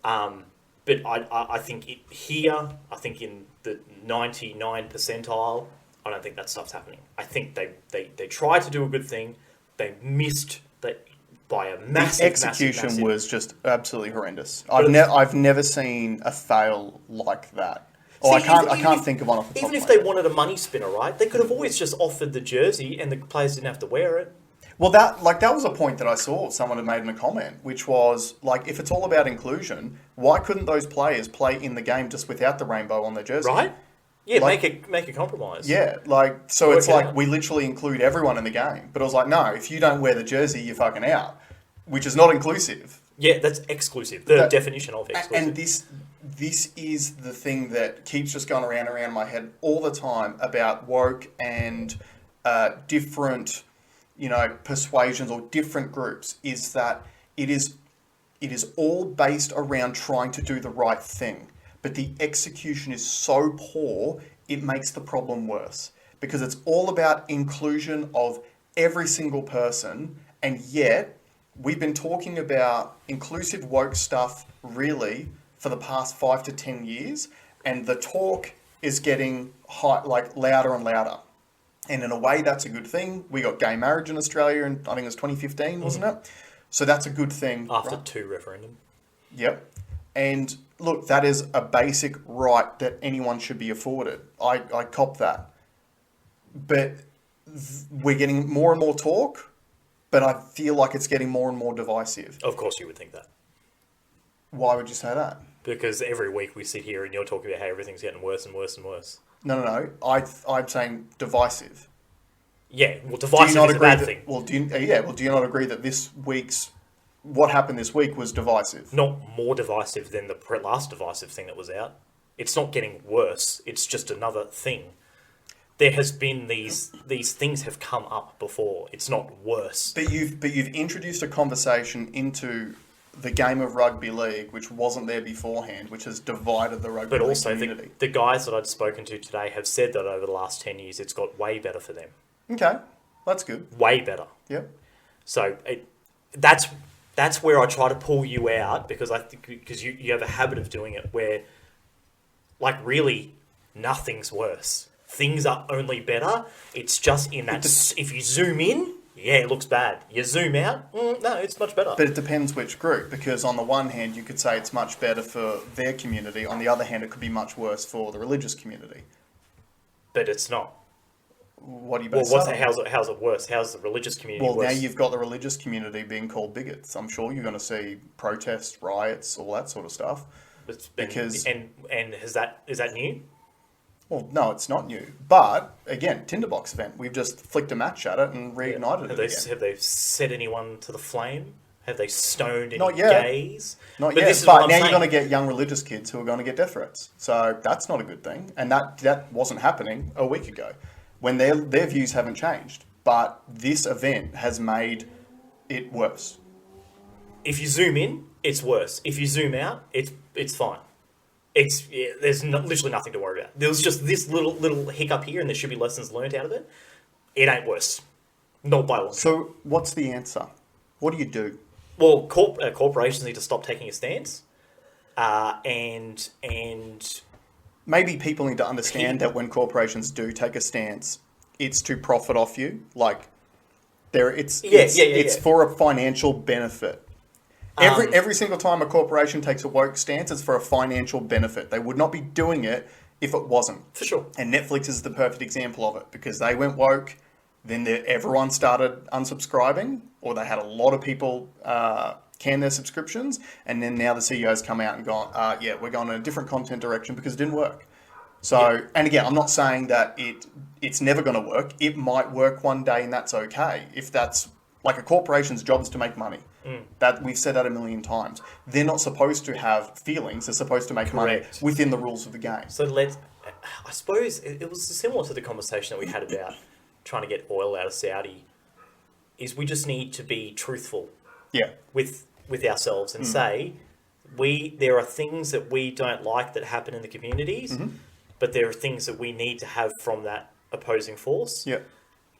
Speaker 2: But I think I think in the 99 percentile, I don't think that stuff's happening. I think they tried to do a good thing. They missed that by a massive...
Speaker 1: The execution was just absolutely horrendous. I've never seen a fail like that. I can't think of one off the top of my head.
Speaker 2: Even if they wanted a money spinner, right? They could have always just offered the jersey and the players didn't have to wear it.
Speaker 1: Well, that was a point that I saw someone had made in a comment, which was, if it's all about inclusion, why couldn't those players play in the game just without the rainbow on their jersey?
Speaker 2: Right? Yeah, make a compromise.
Speaker 1: Yeah, it's we literally include everyone in the game. But I was like, no, if you don't wear the jersey, you're fucking out, which is not inclusive.
Speaker 2: Yeah, that's exclusive. The definition of exclusive.
Speaker 1: And this is the thing that keeps just going around and around in my head all the time about woke and different, persuasions or different groups, is that it is all based around trying to do the right thing. But the execution is so poor, it makes the problem worse. Because it's all about inclusion of every single person, and yet we've been talking about inclusive woke stuff really for the past 5 to 10 years, and the talk is getting louder and louder. And in a way, that's a good thing. We got gay marriage in Australia in, I think it was 2015, wasn't it? So that's a good thing.
Speaker 2: After 2 referendum.
Speaker 1: Yep. And look, that is a basic right that anyone should be afforded. I cop that. But we're getting more and more talk, but I feel like it's getting more and more divisive.
Speaker 2: Of course you would think that.
Speaker 1: Why would you say that?
Speaker 2: Because every week we sit here and you're talking about how everything's getting worse and worse and worse.
Speaker 1: No. I'm saying divisive.
Speaker 2: Yeah, well, divisive is a bad thing.
Speaker 1: Do you not agree that what happened this week was divisive?
Speaker 2: Not more divisive than the last divisive thing that was out. It's not getting worse. It's just another thing. There has been these things have come up before. It's not worse.
Speaker 1: But you've introduced a conversation into the game of rugby league, which wasn't there beforehand, which has divided the rugby league community.
Speaker 2: The guys that I'd spoken to today have said that over the last 10 years, it's got way better for them.
Speaker 1: Okay, that's good.
Speaker 2: Way better.
Speaker 1: Yep.
Speaker 2: So that's where I try to pull you out, because you have a habit of doing it where, really, nothing's worse. Things are only better. It's just in that... If you zoom in, yeah, it looks bad. You zoom out, no, it's much better.
Speaker 1: But it depends which group, because on the one hand, you could say it's much better for their community. On the other hand, it could be much worse for the religious community.
Speaker 2: But it's not.
Speaker 1: What do you base that on?
Speaker 2: How's it worse? How's the religious community worse?
Speaker 1: Well, now you've got the religious community being called bigots. I'm sure you're going to see protests, riots, all that sort of stuff.
Speaker 2: Is that new?
Speaker 1: Well, no, it's not new. But, again, Tinderbox event. We've just flicked a match at it and reignited it again.
Speaker 2: Have they set anyone to the flame? Have they stoned any
Speaker 1: Not yet.
Speaker 2: Gays?
Speaker 1: Not yet. But now you're going to get young religious kids who are going to get death threats. So that's not a good thing. And that wasn't happening a week ago, when their views haven't changed. But this event has made it worse.
Speaker 2: If you zoom in, it's worse. If you zoom out, it's fine. There's literally nothing to worry about. There was just this little hiccup here, and there should be lessons learned out of it. It ain't worse. Not by long.
Speaker 1: So what's the answer? What do you do?
Speaker 2: Well, corporations need to stop taking a stance, and
Speaker 1: maybe people need to understand that when corporations do take a stance, it's to profit off you. It's for a financial benefit. Every single time a corporation takes a woke stance, it's for a financial benefit. They would not be doing it if it wasn't.
Speaker 2: For sure.
Speaker 1: And Netflix is the perfect example of it, because they went woke, then everyone started unsubscribing, or they had a lot of people can their subscriptions, and then now the CEO's come out and gone, yeah, we're going in a different content direction because it didn't work. So, and again, I'm not saying that it's never going to work. It might work one day, and that's okay. If that's like a corporation's job is to make money. That we've said that a million times. They're not supposed to have feelings. They're supposed to make money within the rules of the game.
Speaker 2: So I suppose it was similar to the conversation that we had about trying to get oil out of Saudi. Is we just need to be truthful.
Speaker 1: Yeah.
Speaker 2: With ourselves and say there are things that we don't like that happen in the communities, but there are things that we need to have from that opposing force.
Speaker 1: Yeah.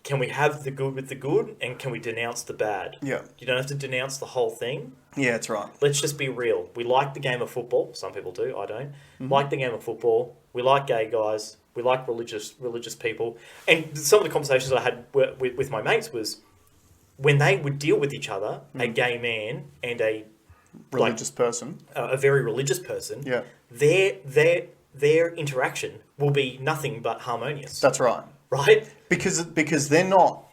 Speaker 2: Can we have the good with the good, and can we denounce the bad?
Speaker 1: Yeah.
Speaker 2: You don't have to denounce the whole thing.
Speaker 1: Yeah, that's right.
Speaker 2: Let's just be real. We like the game of football. Some people do. I don't. Like the game of football. We like gay guys. We like religious people. And some of the conversations I had with my mates was when they would deal with each other, a gay man and a
Speaker 1: religious person,
Speaker 2: a very religious person.
Speaker 1: Yeah.
Speaker 2: Their interaction will be nothing but harmonious.
Speaker 1: That's right.
Speaker 2: Right?
Speaker 1: Because they're not,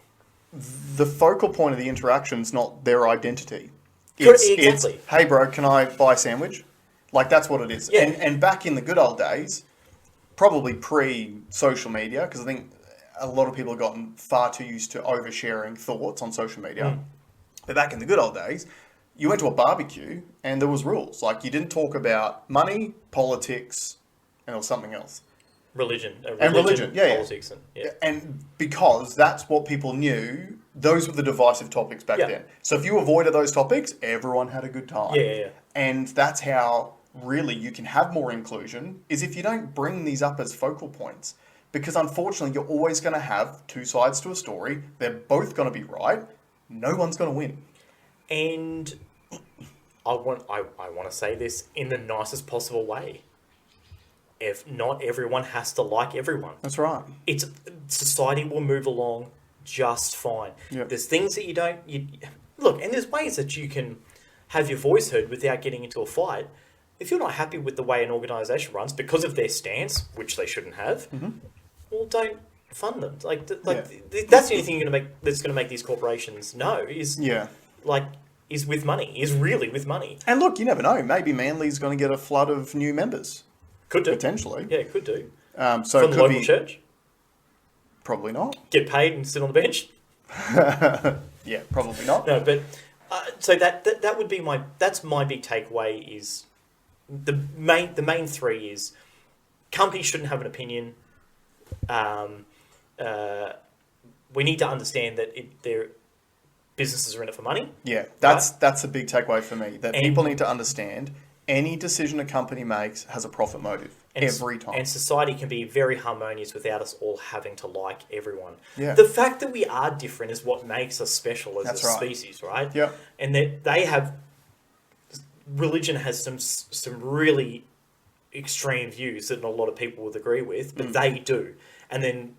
Speaker 1: the focal point of the interaction's not their identity. It's, hey bro, can I buy a sandwich? Like, that's what it is.
Speaker 2: Yeah.
Speaker 1: And back in the good old days, probably pre-social media, because I think a lot of people have gotten far too used to oversharing thoughts on social media. But back in the good old days, you went to a barbecue and there was rules. Like, you didn't talk about money, politics, and there was something else.
Speaker 2: Religion,
Speaker 1: politics, and because that's what people knew, those were the divisive topics back then. So if you avoided those topics, everyone had a good time. And that's how really you can have more inclusion, is if you don't bring these up as focal points. Because unfortunately, you're always going to have two sides to a story. They're both going to be right. No one's going to win.
Speaker 2: And I want to say this in the nicest possible way. If not everyone has to like everyone.
Speaker 1: That's right.
Speaker 2: Society will move along just fine.
Speaker 1: Yep.
Speaker 2: There's things that look, and there's ways that you can have your voice heard without getting into a fight. If you're not happy with the way an organisation runs because of their stance, which they shouldn't have, well, don't fund them. That's the only thing that's going to make these corporations is with money, is really with money.
Speaker 1: And look, you never know. Maybe Manly's going to get a flood of new members.
Speaker 2: Could do.
Speaker 1: Potentially.
Speaker 2: Yeah, could do.
Speaker 1: So
Speaker 2: from the local church?
Speaker 1: Probably not.
Speaker 2: Get paid and sit on the bench?
Speaker 1: Yeah, probably not.
Speaker 2: No, but so that would be that's my big takeaway is the main three is companies shouldn't have an opinion. We need to understand that their businesses are in it for money.
Speaker 1: Yeah, that's a big takeaway for me. That people need to understand any decision a company makes has a profit motive every time.
Speaker 2: And society can be very harmonious without us all having to like everyone.
Speaker 1: Yeah.
Speaker 2: The fact that we are different is what makes us special as a species, right?
Speaker 1: Yeah.
Speaker 2: And that religion has some really extreme views that not a lot of people would agree with, but they do. And then,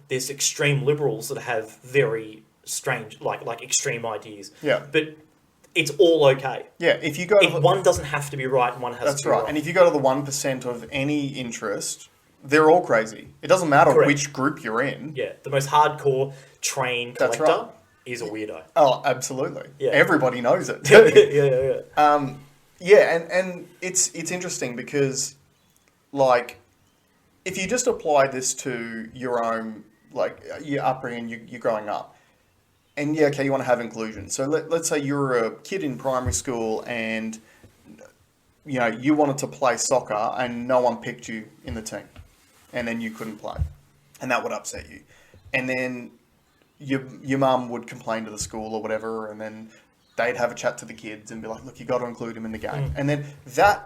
Speaker 2: there's extreme liberals that have very strange, like extreme ideas.
Speaker 1: Yeah.
Speaker 2: But it's all okay.
Speaker 1: Yeah, if you go to
Speaker 2: one doesn't have to be right and one has to be
Speaker 1: That's right.
Speaker 2: wrong.
Speaker 1: And if you go to the 1% of any interest, they're all crazy. It doesn't matter which group you're in.
Speaker 2: Yeah, the most hardcore train collector is a weirdo.
Speaker 1: Oh, absolutely.
Speaker 2: Yeah.
Speaker 1: Everybody knows it.
Speaker 2: Yeah.
Speaker 1: And it's interesting because, like, if you just apply this to your own, like, your upbringing, you're growing up. And you want to have inclusion. So let's say you're a kid in primary school and, you wanted to play soccer and no one picked you in the team. And then you couldn't play. And that would upset you. And then your mum would complain to the school or whatever, and then they'd have a chat to the kids and be like, look, you got to include him in the game. And then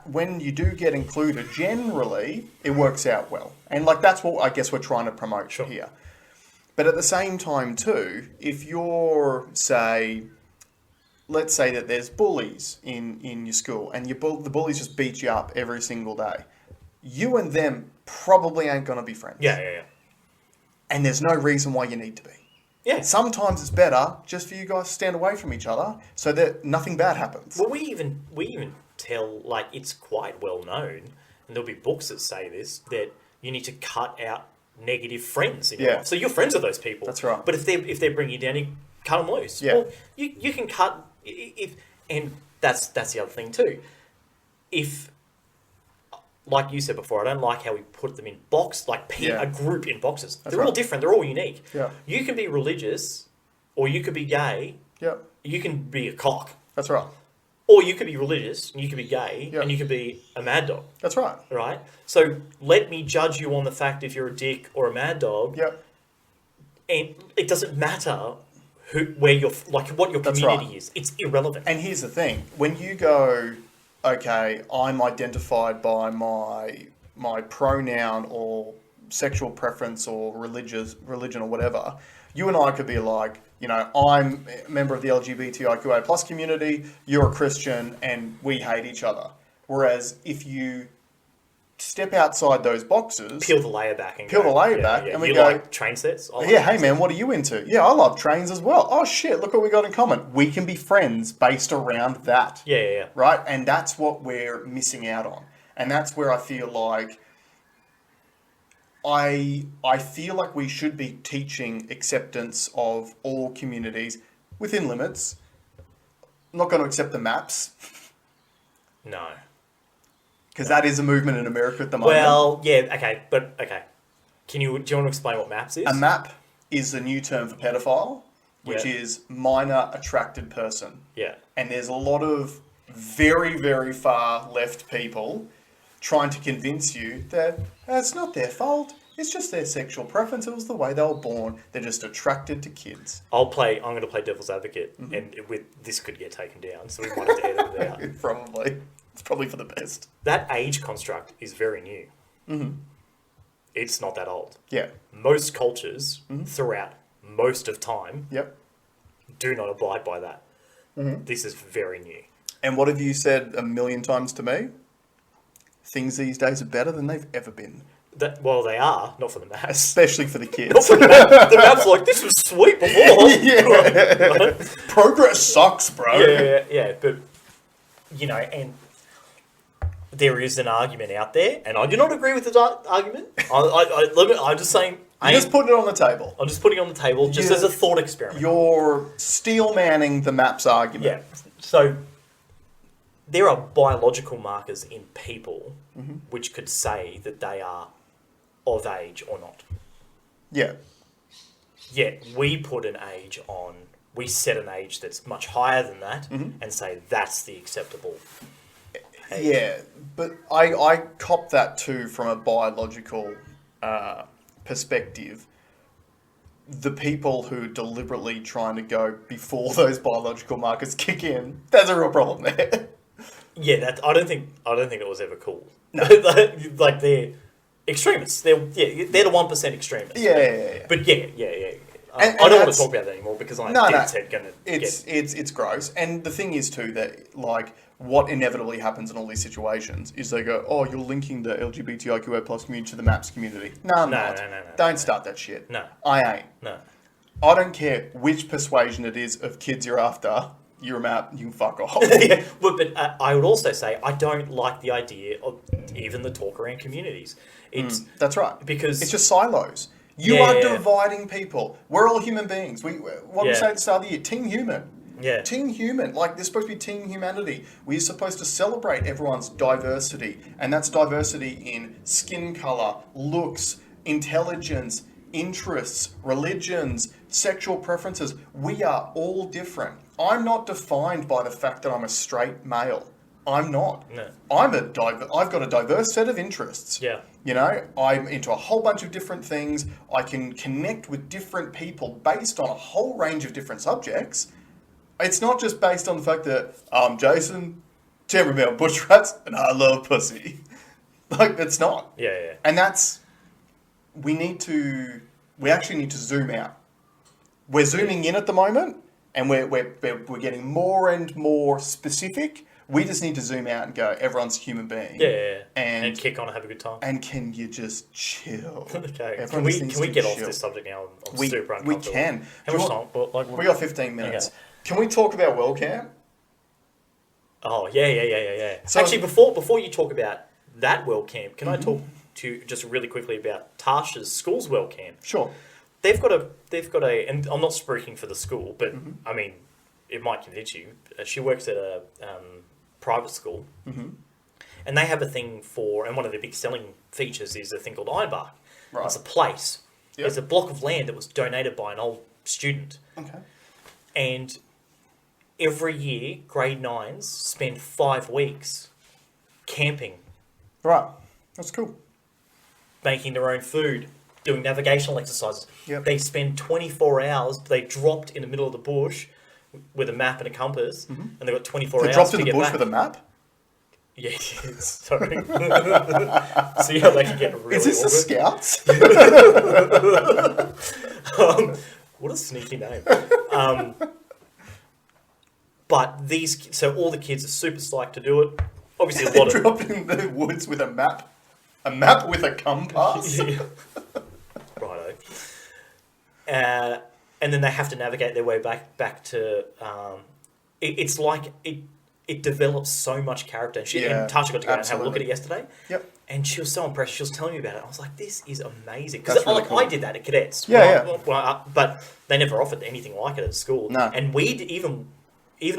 Speaker 1: when you do get included, generally, it works out well. And, like, that's what I guess we're trying to promote here. But at the same time, too, if you're, let's say that there's bullies in your school and the bullies just beat you up every single day, you and them probably ain't going to be friends.
Speaker 2: Yeah.
Speaker 1: And there's no reason why you need to be.
Speaker 2: Yeah.
Speaker 1: Sometimes it's better just for you guys to stand away from each other so that nothing bad happens.
Speaker 2: Well, we even tell, like, it's quite well known, and there'll be books that say this, that you need to cut out negative friends in your life. So you're friends with those people.
Speaker 1: That's right.
Speaker 2: But if they're bringing you down, you cut them loose.
Speaker 1: Yeah.
Speaker 2: Well, you can cut and that's the other thing too. If, like you said before, I don't like how we put them in a group in boxes. They're all different. They're all unique.
Speaker 1: Yeah.
Speaker 2: You can be religious, or you could be gay.
Speaker 1: Yeah.
Speaker 2: You can be a cock.
Speaker 1: That's right.
Speaker 2: Or you could be religious, and you could be gay, and you could be a mad dog.
Speaker 1: That's right.
Speaker 2: Right? So let me judge you on the fact if you're a dick or a mad dog.
Speaker 1: Yep.
Speaker 2: And it doesn't matter what your community is. It's irrelevant.
Speaker 1: And here's the thing. When you go, okay, I'm identified by my pronoun or sexual preference or religion or whatever, you and I could be like, I'm a member of the LGBTIQA plus community, you're a Christian, and we hate each other. Whereas if you step outside those boxes...
Speaker 2: Peel the layer back.
Speaker 1: And we
Speaker 2: you
Speaker 1: go...
Speaker 2: like train sets?
Speaker 1: Hey man, what are you into? Yeah, I love trains as well. Oh shit, look what we got in common. We can be friends based around that.
Speaker 2: Yeah.
Speaker 1: Right? And that's what we're missing out on. And that's where I feel like... I feel like we should be teaching acceptance of all communities within limits. I'm not going to accept the maps.
Speaker 2: No.
Speaker 1: Because that is a movement in America at the moment.
Speaker 2: Well, yeah, okay. Do you want to explain what maps is?
Speaker 1: A map is the new term for pedophile, which is minor attracted person.
Speaker 2: Yeah.
Speaker 1: And there's a lot of very, very far left people trying to convince you that it's not their fault. It's just their sexual preference. It was the way they were born. They're just attracted to kids.
Speaker 2: I'm going to play devil's advocate, and this could get taken down, so we might have to edit it out.
Speaker 1: Probably. It's probably for the best.
Speaker 2: That age construct is very new.
Speaker 1: Mm-hmm.
Speaker 2: It's not that old.
Speaker 1: Yeah.
Speaker 2: Most cultures, throughout most of time, do not abide by that.
Speaker 1: Mm-hmm.
Speaker 2: This is very new.
Speaker 1: And what have you said a million times to me? Things these days are better than they've ever been.
Speaker 2: Well, they are, not for the maps.
Speaker 1: Especially for the kids.
Speaker 2: Not for the maps. The maps like, this was sweet before.
Speaker 1: Yeah. Progress sucks, bro.
Speaker 2: Yeah. But, and there is an argument out there, and I do not agree with the argument. I'm just saying...
Speaker 1: You're just putting it on the table.
Speaker 2: I'm just putting it on the table just as a thought experiment.
Speaker 1: You're steel manning the maps argument.
Speaker 2: Yeah. So... there are biological markers in people which could say that they are of age or not.
Speaker 1: Yeah.
Speaker 2: Yet we put an age on, we set an age that's much higher than that and say that's the acceptable age.
Speaker 1: Yeah, but I cop that too from a biological perspective. The people who deliberately trying to go before those biological markers kick in, there's a real problem there.
Speaker 2: Yeah, I don't think it was ever cool.
Speaker 1: No.
Speaker 2: Like they're extremists. They're the 1% extremists.
Speaker 1: Yeah.
Speaker 2: But yeah. I don't want to talk about that anymore because I'm going to
Speaker 1: it's gross. And the thing is too that like what inevitably happens in all these situations is they go, oh, you're linking the LGBTIQA plus community to the MAPS community. No, I'm not.
Speaker 2: No.
Speaker 1: Don't start that shit.
Speaker 2: No.
Speaker 1: I ain't.
Speaker 2: No.
Speaker 1: I don't care which persuasion it is of kids you're after. You're a map, you can fuck off.
Speaker 2: Yeah, but I would also say I don't like the idea of even the talk around communities.
Speaker 1: That's right.
Speaker 2: Because
Speaker 1: it's just silos. You are dividing people. We're all human beings. We say at the start of the year? Team human.
Speaker 2: Yeah.
Speaker 1: Team human. Like, there's supposed to be team humanity. We're supposed to celebrate everyone's diversity. And that's diversity in skin colour, looks, intelligence, interests, religions, sexual preferences. We are all different. I'm not defined by the fact that I'm a straight male. I'm not.
Speaker 2: No.
Speaker 1: I've got a diverse set of interests.
Speaker 2: Yeah.
Speaker 1: I'm into a whole bunch of different things. I can connect with different people based on a whole range of different subjects. It's not just based on the fact that I'm Jason, temperamental bush rats, and I love pussy. Like, it's not.
Speaker 2: Yeah.
Speaker 1: And we actually need to zoom out. We're zooming in at the moment, and we're getting more and more specific. We just need to zoom out and go, everyone's a human being.
Speaker 2: Yeah. And kick on and have a good time.
Speaker 1: And can you just chill?
Speaker 2: Okay. Can we get off this subject now? I'm super uncomfortable.
Speaker 1: We can.
Speaker 2: How much time?
Speaker 1: We got 15 minutes.
Speaker 2: Okay.
Speaker 1: Can we talk about Wellcamp?
Speaker 2: Oh, yeah.
Speaker 1: So,
Speaker 2: actually, before you talk about that Wellcamp, can I talk to just really quickly about Tasha's school's Wellcamp.
Speaker 1: Sure.
Speaker 2: They've got a, and I'm not speaking for the school, but I mean, it might convince you. She works at a private school, and they have a thing for, and one of their big selling features is a thing called Ironbark. Right. It's a place. Yep. It's a block of land that was donated by an old student.
Speaker 1: Okay.
Speaker 2: And every year, grade 9s spend 5 weeks camping.
Speaker 1: Right. That's cool.
Speaker 2: Making their own food, doing navigational exercises.
Speaker 1: Yep.
Speaker 2: They spend 24 hours, they dropped in the middle of the bush with a map and a compass, and they've got 24 hours to get back.
Speaker 1: They dropped in the bush with a map?
Speaker 2: Yeah, sorry. See how they can get really
Speaker 1: Is this the Scouts?
Speaker 2: What a sneaky name. But so all the kids are super psyched to do it. Obviously, a lot
Speaker 1: of... dropped in the woods with a map. A map with a compass?
Speaker 2: Yeah. Righto. And then they have to navigate their way back to... it's like... It develops so much character. And Tasha got to go and have a look at it yesterday.
Speaker 1: Yep.
Speaker 2: And she was so impressed. She was telling me about it. I was like, this is amazing. Because really cool. I did that at cadets. But they never offered anything like it at school.
Speaker 1: No.
Speaker 2: And we'd even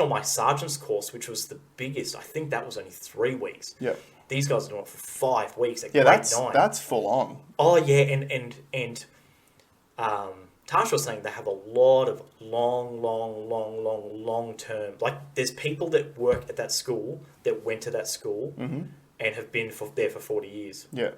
Speaker 2: on my sergeant's course, which was the biggest, I think that was only 3 weeks.
Speaker 1: Yeah.
Speaker 2: These guys are doing it for 5 weeks at grade 9.
Speaker 1: That's full on.
Speaker 2: Oh, yeah. And Tasha was saying they have a lot of long term. Like, there's people that work at that school that went to that school and have been there for 40 years.
Speaker 1: Yeah.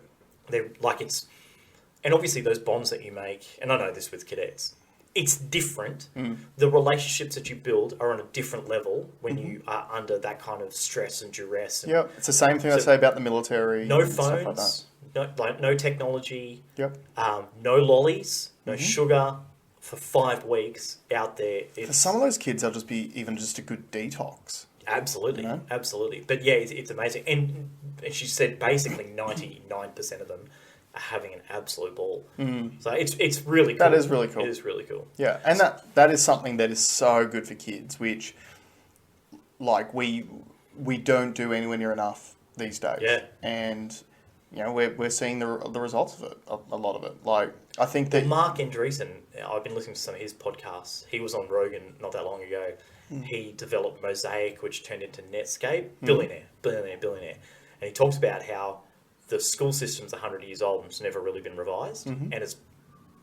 Speaker 2: They're like, and obviously those bonds that you make, and I know this with cadets, it's different. The relationships that you build are on a different level when you are under that kind of stress and duress.
Speaker 1: Yeah, it's the same thing I say about the military.
Speaker 2: No phones, no technology.
Speaker 1: Yep.
Speaker 2: No lollies, no sugar for 5 weeks out there.
Speaker 1: For some of those kids, that'll just be even just a good detox.
Speaker 2: Absolutely, absolutely. But yeah, it's amazing. And she said basically 99% of them are having an absolute ball. So it's really cool.
Speaker 1: That is really cool.
Speaker 2: It is really cool.
Speaker 1: Yeah, and that is something that is so good for kids, which like we don't do anywhere near enough these days.
Speaker 2: Yeah.
Speaker 1: And you know, we're seeing the results of it, a lot of it. Like, I think that...
Speaker 2: Mark Andreessen, I've been listening to some of his podcasts. He was on Rogan not that long ago. He developed Mosaic, which turned into Netscape. Billionaire. And he talks about how the school system's 100 years old and it's never really been revised. And it's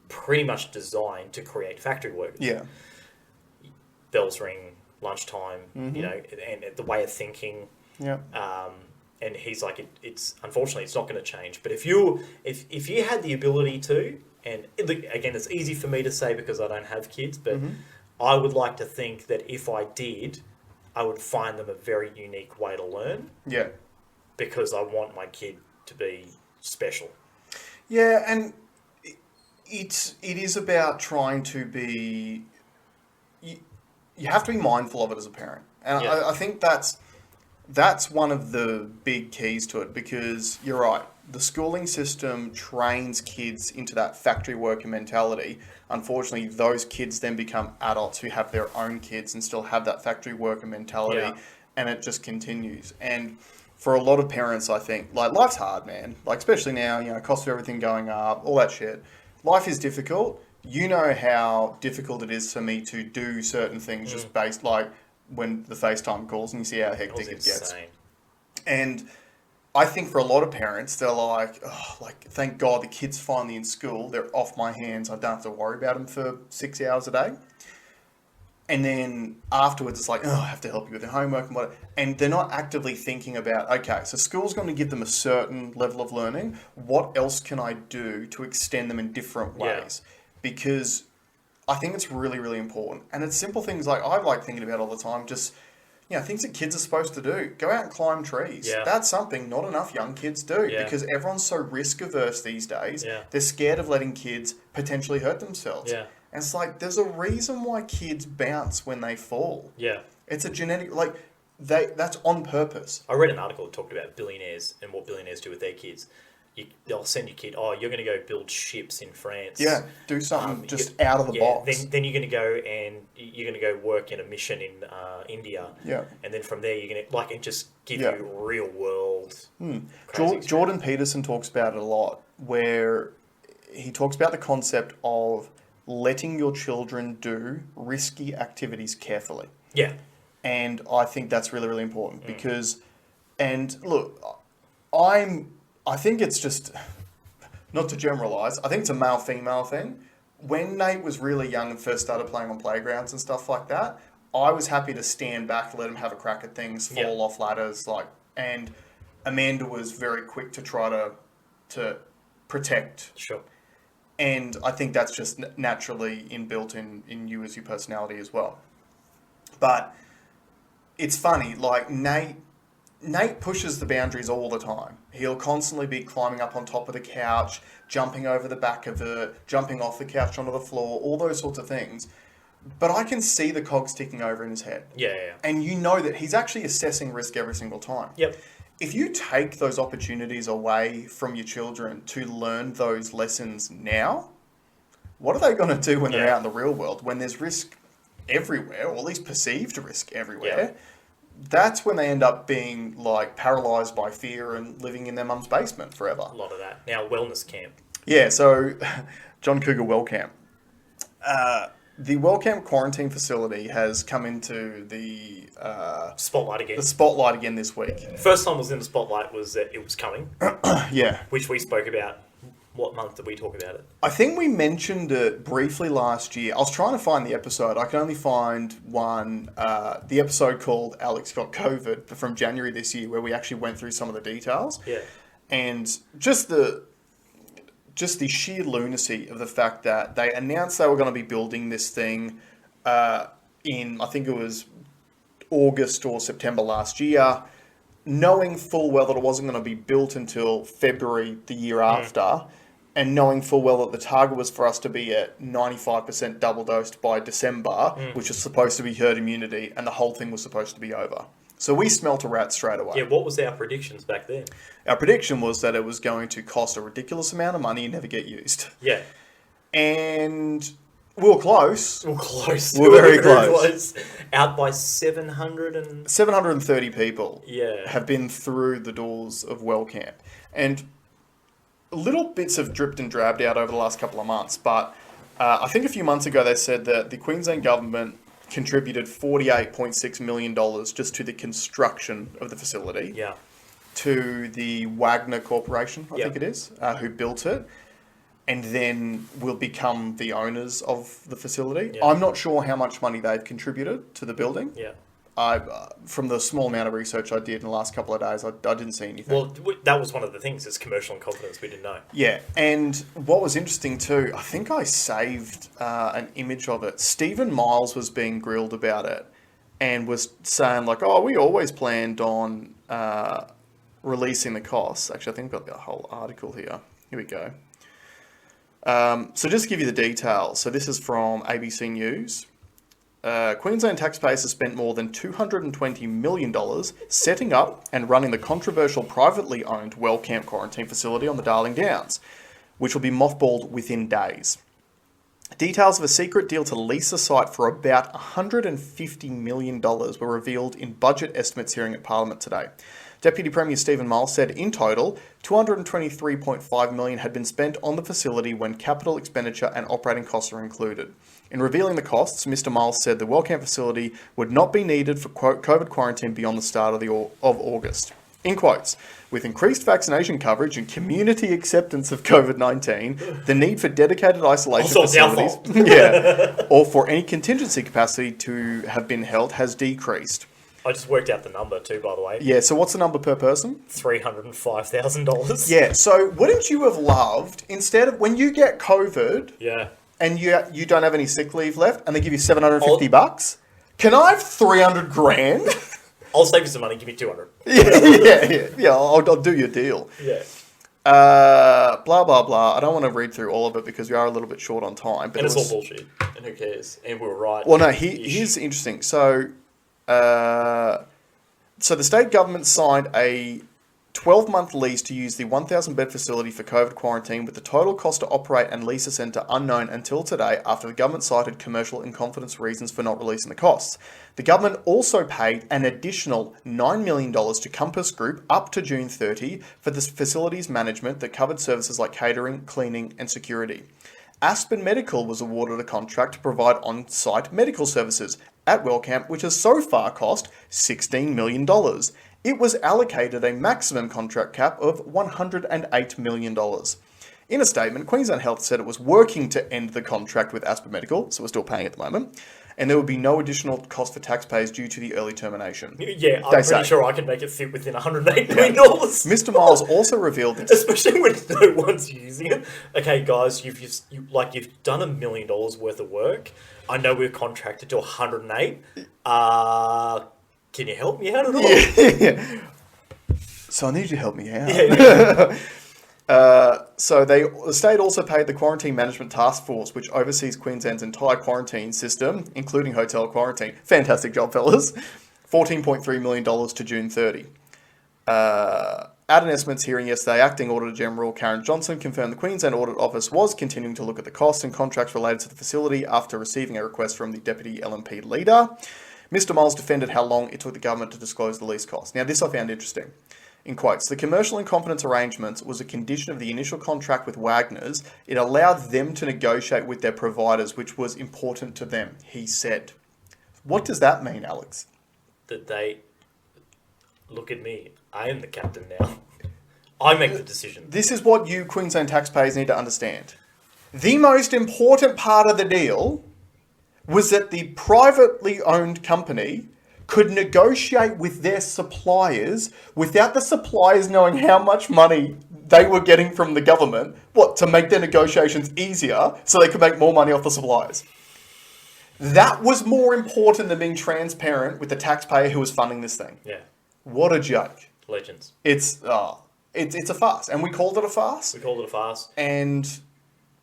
Speaker 2: pretty much designed to create factory workers.
Speaker 1: Yeah.
Speaker 2: Bells ring, lunchtime, you know, and the way of thinking.
Speaker 1: Yeah.
Speaker 2: And he's like, it's unfortunately it's not going to change. But if you had the ability to, and again, it's easy for me to say because I don't have kids, but I would like to think that if I did, I would find them a very unique way to learn.
Speaker 1: Yeah.
Speaker 2: Because I want my kid to be special.
Speaker 1: Yeah, and it is about trying to be. You have to be mindful of it as a parent, and I think that's one of the big keys to it, because you're right. The schooling system trains kids into that factory worker mentality. Unfortunately, those kids then become adults who have their own kids and still have that factory worker mentality, and it just continues. And for a lot of parents, I think, like, life's hard, man. Like, especially now, you know, cost of everything going up, all that shit. Life is difficult. You know how difficult it is for me to do certain things just based, like, when the FaceTime calls and you see how hectic it gets. And I think for a lot of parents, they're like, oh, like, thank God the kid's finally in school. They're off my hands. I don't have to worry about them for 6 hours a day. And then afterwards, it's like, oh, I have to help you with their homework and whatever. And they're not actively thinking about, okay, so school's going to give them a certain level of learning. What else can I do to extend them in different ways? Because I think it's really, really important. And it's simple things like I like thinking about all the time, just, you know, things that kids are supposed to do. Go out and climb trees.
Speaker 2: Yeah.
Speaker 1: That's something not enough young kids do because everyone's so risk averse these days.
Speaker 2: Yeah.
Speaker 1: They're scared of letting kids potentially hurt themselves.
Speaker 2: Yeah.
Speaker 1: And it's like, there's a reason why kids bounce when they fall.
Speaker 2: Yeah.
Speaker 1: It's a genetic, like, that's on purpose.
Speaker 2: I read an article that talked about billionaires and what billionaires do with their kids. they'll send your kid, oh, you're going to go build ships in France.
Speaker 1: Yeah, do something out of the box.
Speaker 2: Then you're going to go and you're going to go work in a mission in India.
Speaker 1: Yeah.
Speaker 2: And then from there, you're going to, and just give you real world.
Speaker 1: Jordan Peterson talks about it a lot, where he talks about the concept of letting your children do risky activities carefully.
Speaker 2: Yeah.
Speaker 1: And I think that's really, really important because, and look, I think it's just, not to generalise, I think it's a male-female thing. When Nate was really young and first started playing on playgrounds and stuff like that, I was happy to stand back, let him have a crack at things, fall off ladders, and Amanda was very quick to try to protect.
Speaker 2: Sure.
Speaker 1: And I think that's just naturally inbuilt in you as your personality as well. But it's funny, Nate pushes the boundaries all the time. He'll constantly be climbing up on top of the couch, jumping over the back of it, jumping off the couch onto the floor, all those sorts of things. But I can see the cogs ticking over in his head.
Speaker 2: Yeah.
Speaker 1: And you know that he's actually assessing risk every single time.
Speaker 2: Yep.
Speaker 1: If you take those opportunities away from your children to learn those lessons now, what are they going to do when they're out in the real world, when there's risk everywhere, or at least perceived risk everywhere?
Speaker 2: Yeah.
Speaker 1: That's when they end up being paralysed by fear and living in their mum's basement forever. A
Speaker 2: lot of that. Now, wellness camp.
Speaker 1: Yeah, so John Cougar Wellcamp. The Wellcamp quarantine facility has come into the
Speaker 2: spotlight again.
Speaker 1: The spotlight again this week.
Speaker 2: First time it was in the spotlight was that it was coming.
Speaker 1: Yeah.
Speaker 2: Which we spoke about. What month did we talk about it?
Speaker 1: I think we mentioned it briefly last year. I was trying to find the episode. I can only find one, the episode called Alex Got COVID from January this year, where we actually went through some of the details.
Speaker 2: Yeah.
Speaker 1: And just the sheer lunacy of the fact that they announced they were going to be building this thing in, I think it was August or September last year, knowing full well that it wasn't going to be built until February the year after, and knowing full well that the target was for us to be at 95% double dosed by December, which is supposed to be herd immunity, and the whole thing was supposed to be over. So we smelt a rat straight away.
Speaker 2: Yeah, what was our predictions back then?
Speaker 1: Our prediction was that it was going to cost a ridiculous amount of money and never get used.
Speaker 2: Yeah.
Speaker 1: And we were close.
Speaker 2: We
Speaker 1: were very close.
Speaker 2: Out by 730
Speaker 1: people have been through the doors of Wellcamp. And little bits have dripped and drabbed out over the last couple of months. But I think a few months ago they said that the Queensland government contributed $48.6 million just to the construction of the facility.
Speaker 2: Yeah.
Speaker 1: To the Wagner Corporation, I think it is, who built it, and then will become the owners of the facility. Yeah. I'm not sure how much money they've contributed to the building.
Speaker 2: Yeah.
Speaker 1: From the small amount of research I did in the last couple of days, I didn't see anything.
Speaker 2: Well, that was one of the things, is commercial in confidence. We didn't know.
Speaker 1: Yeah, and what was interesting too, I think I saved an image of it. Stephen Miles was being grilled about it and was saying we always planned on releasing the costs. Actually, I think I've got the whole article here. Here we go. So just to give you the details. So this is from ABC News. Queensland taxpayers have spent more than $220 million setting up and running the controversial privately owned Wellcamp quarantine facility on the Darling Downs, which will be mothballed within days. Details of a secret deal to lease the site for about $150 million were revealed in budget estimates hearing at Parliament today. Deputy Premier Stephen Miles said in total, $223.5 million had been spent on the facility when capital expenditure and operating costs are included. In revealing the costs, Mr. Miles said the Wellcamp facility would not be needed for COVID quarantine beyond the start of August. In quotes, with increased vaccination coverage and community acceptance of COVID-19, the need for dedicated isolation facilities or for any contingency capacity to have been held has decreased.
Speaker 2: I just worked out the number too, by the way.
Speaker 1: Yeah, so what's the number per person?
Speaker 2: $305,000.
Speaker 1: Yeah, so wouldn't you have loved, instead of when you get COVID and you don't have any sick leave left and they give you $750, can I have 300 grand?
Speaker 2: I'll save you some money, give me 200.
Speaker 1: Yeah, I'll do your deal.
Speaker 2: Yeah.
Speaker 1: Blah, blah, blah. I don't want to read through all of it because we are a little bit short on time. But
Speaker 2: and it's all bullshit, and who cares? And we were right.
Speaker 1: Well, no, here's interesting. So the state government signed a 12-month lease to use the 1,000-bed facility for COVID quarantine, with the total cost to operate and lease a centre unknown until today, after the government cited commercial and confidence reasons for not releasing the costs. The government also paid an additional $9 million to Compass Group up to June 30 for the facility's management that covered services like catering, cleaning and security. Aspen Medical was awarded a contract to provide on-site medical services at Wellcamp, which has so far cost $16 million. It was allocated a maximum contract cap of $108 million. In a statement, Queensland Health said it was working to end the contract with Aspen Medical, so we're still paying at the moment, and there would be no additional cost for taxpayers due to the early termination.
Speaker 2: Yeah, I'm pretty sure I can make it fit within $108 million.
Speaker 1: Mr. Miles also revealed that...
Speaker 2: Especially when no one's using it. Okay, guys, you've done $1 million worth of work. I know we're contracted to 108. Can you help me out at all?
Speaker 1: Yeah. So I need you to help me out. So the state also paid the Quarantine Management Task Force, which oversees Queensland's entire quarantine system, including hotel quarantine. Fantastic job, fellas. $14.3 million to June 30. At an estimates hearing yesterday, Acting Auditor General Karen Johnson confirmed the Queensland Audit Office was continuing to look at the costs and contracts related to the facility after receiving a request from the Deputy LNP leader. Mr. Miles defended how long it took the government to disclose the lease costs. Now, this I found interesting. In quotes, the commercial and confidence arrangements was a condition of the initial contract with Wagner's. It allowed them to negotiate with their providers, which was important to them, he said. What does that mean, Alex?
Speaker 2: That they... Look at me. I am the captain now. I make the decision.
Speaker 1: This is what you Queensland taxpayers need to understand. The most important part of the deal was that the privately owned company could negotiate with their suppliers without the suppliers knowing how much money they were getting from the government, to make their negotiations easier so they could make more money off the suppliers. That was more important than being transparent with the taxpayer who was funding this thing.
Speaker 2: Yeah.
Speaker 1: What a joke.
Speaker 2: Legends.
Speaker 1: It's a farce. And we called it a farce. And...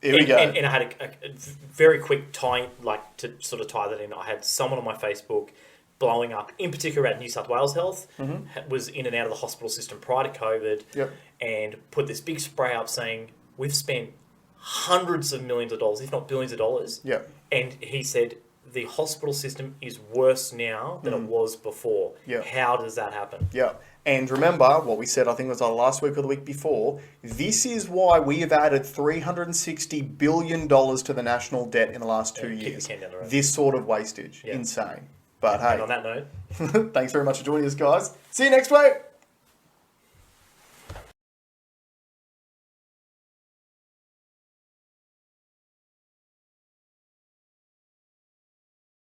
Speaker 1: Here we go.
Speaker 2: And I had a very quick tie, to sort of tie that in. I had someone on my Facebook blowing up, in particular at New South Wales Health, was in and out of the hospital system prior to COVID, and put this big spray up saying, we've spent hundreds of millions of dollars, if not billions of dollars. And he said, the hospital system is worse now than it was before. How does that happen?
Speaker 1: And remember what we said, I think it was last week or the week before, this is why we have added $360 billion to the national debt in the last 2 years. This sort of wastage. Insane. But hey.
Speaker 2: And on that note...
Speaker 1: Thanks very much for joining us, guys. See you next week.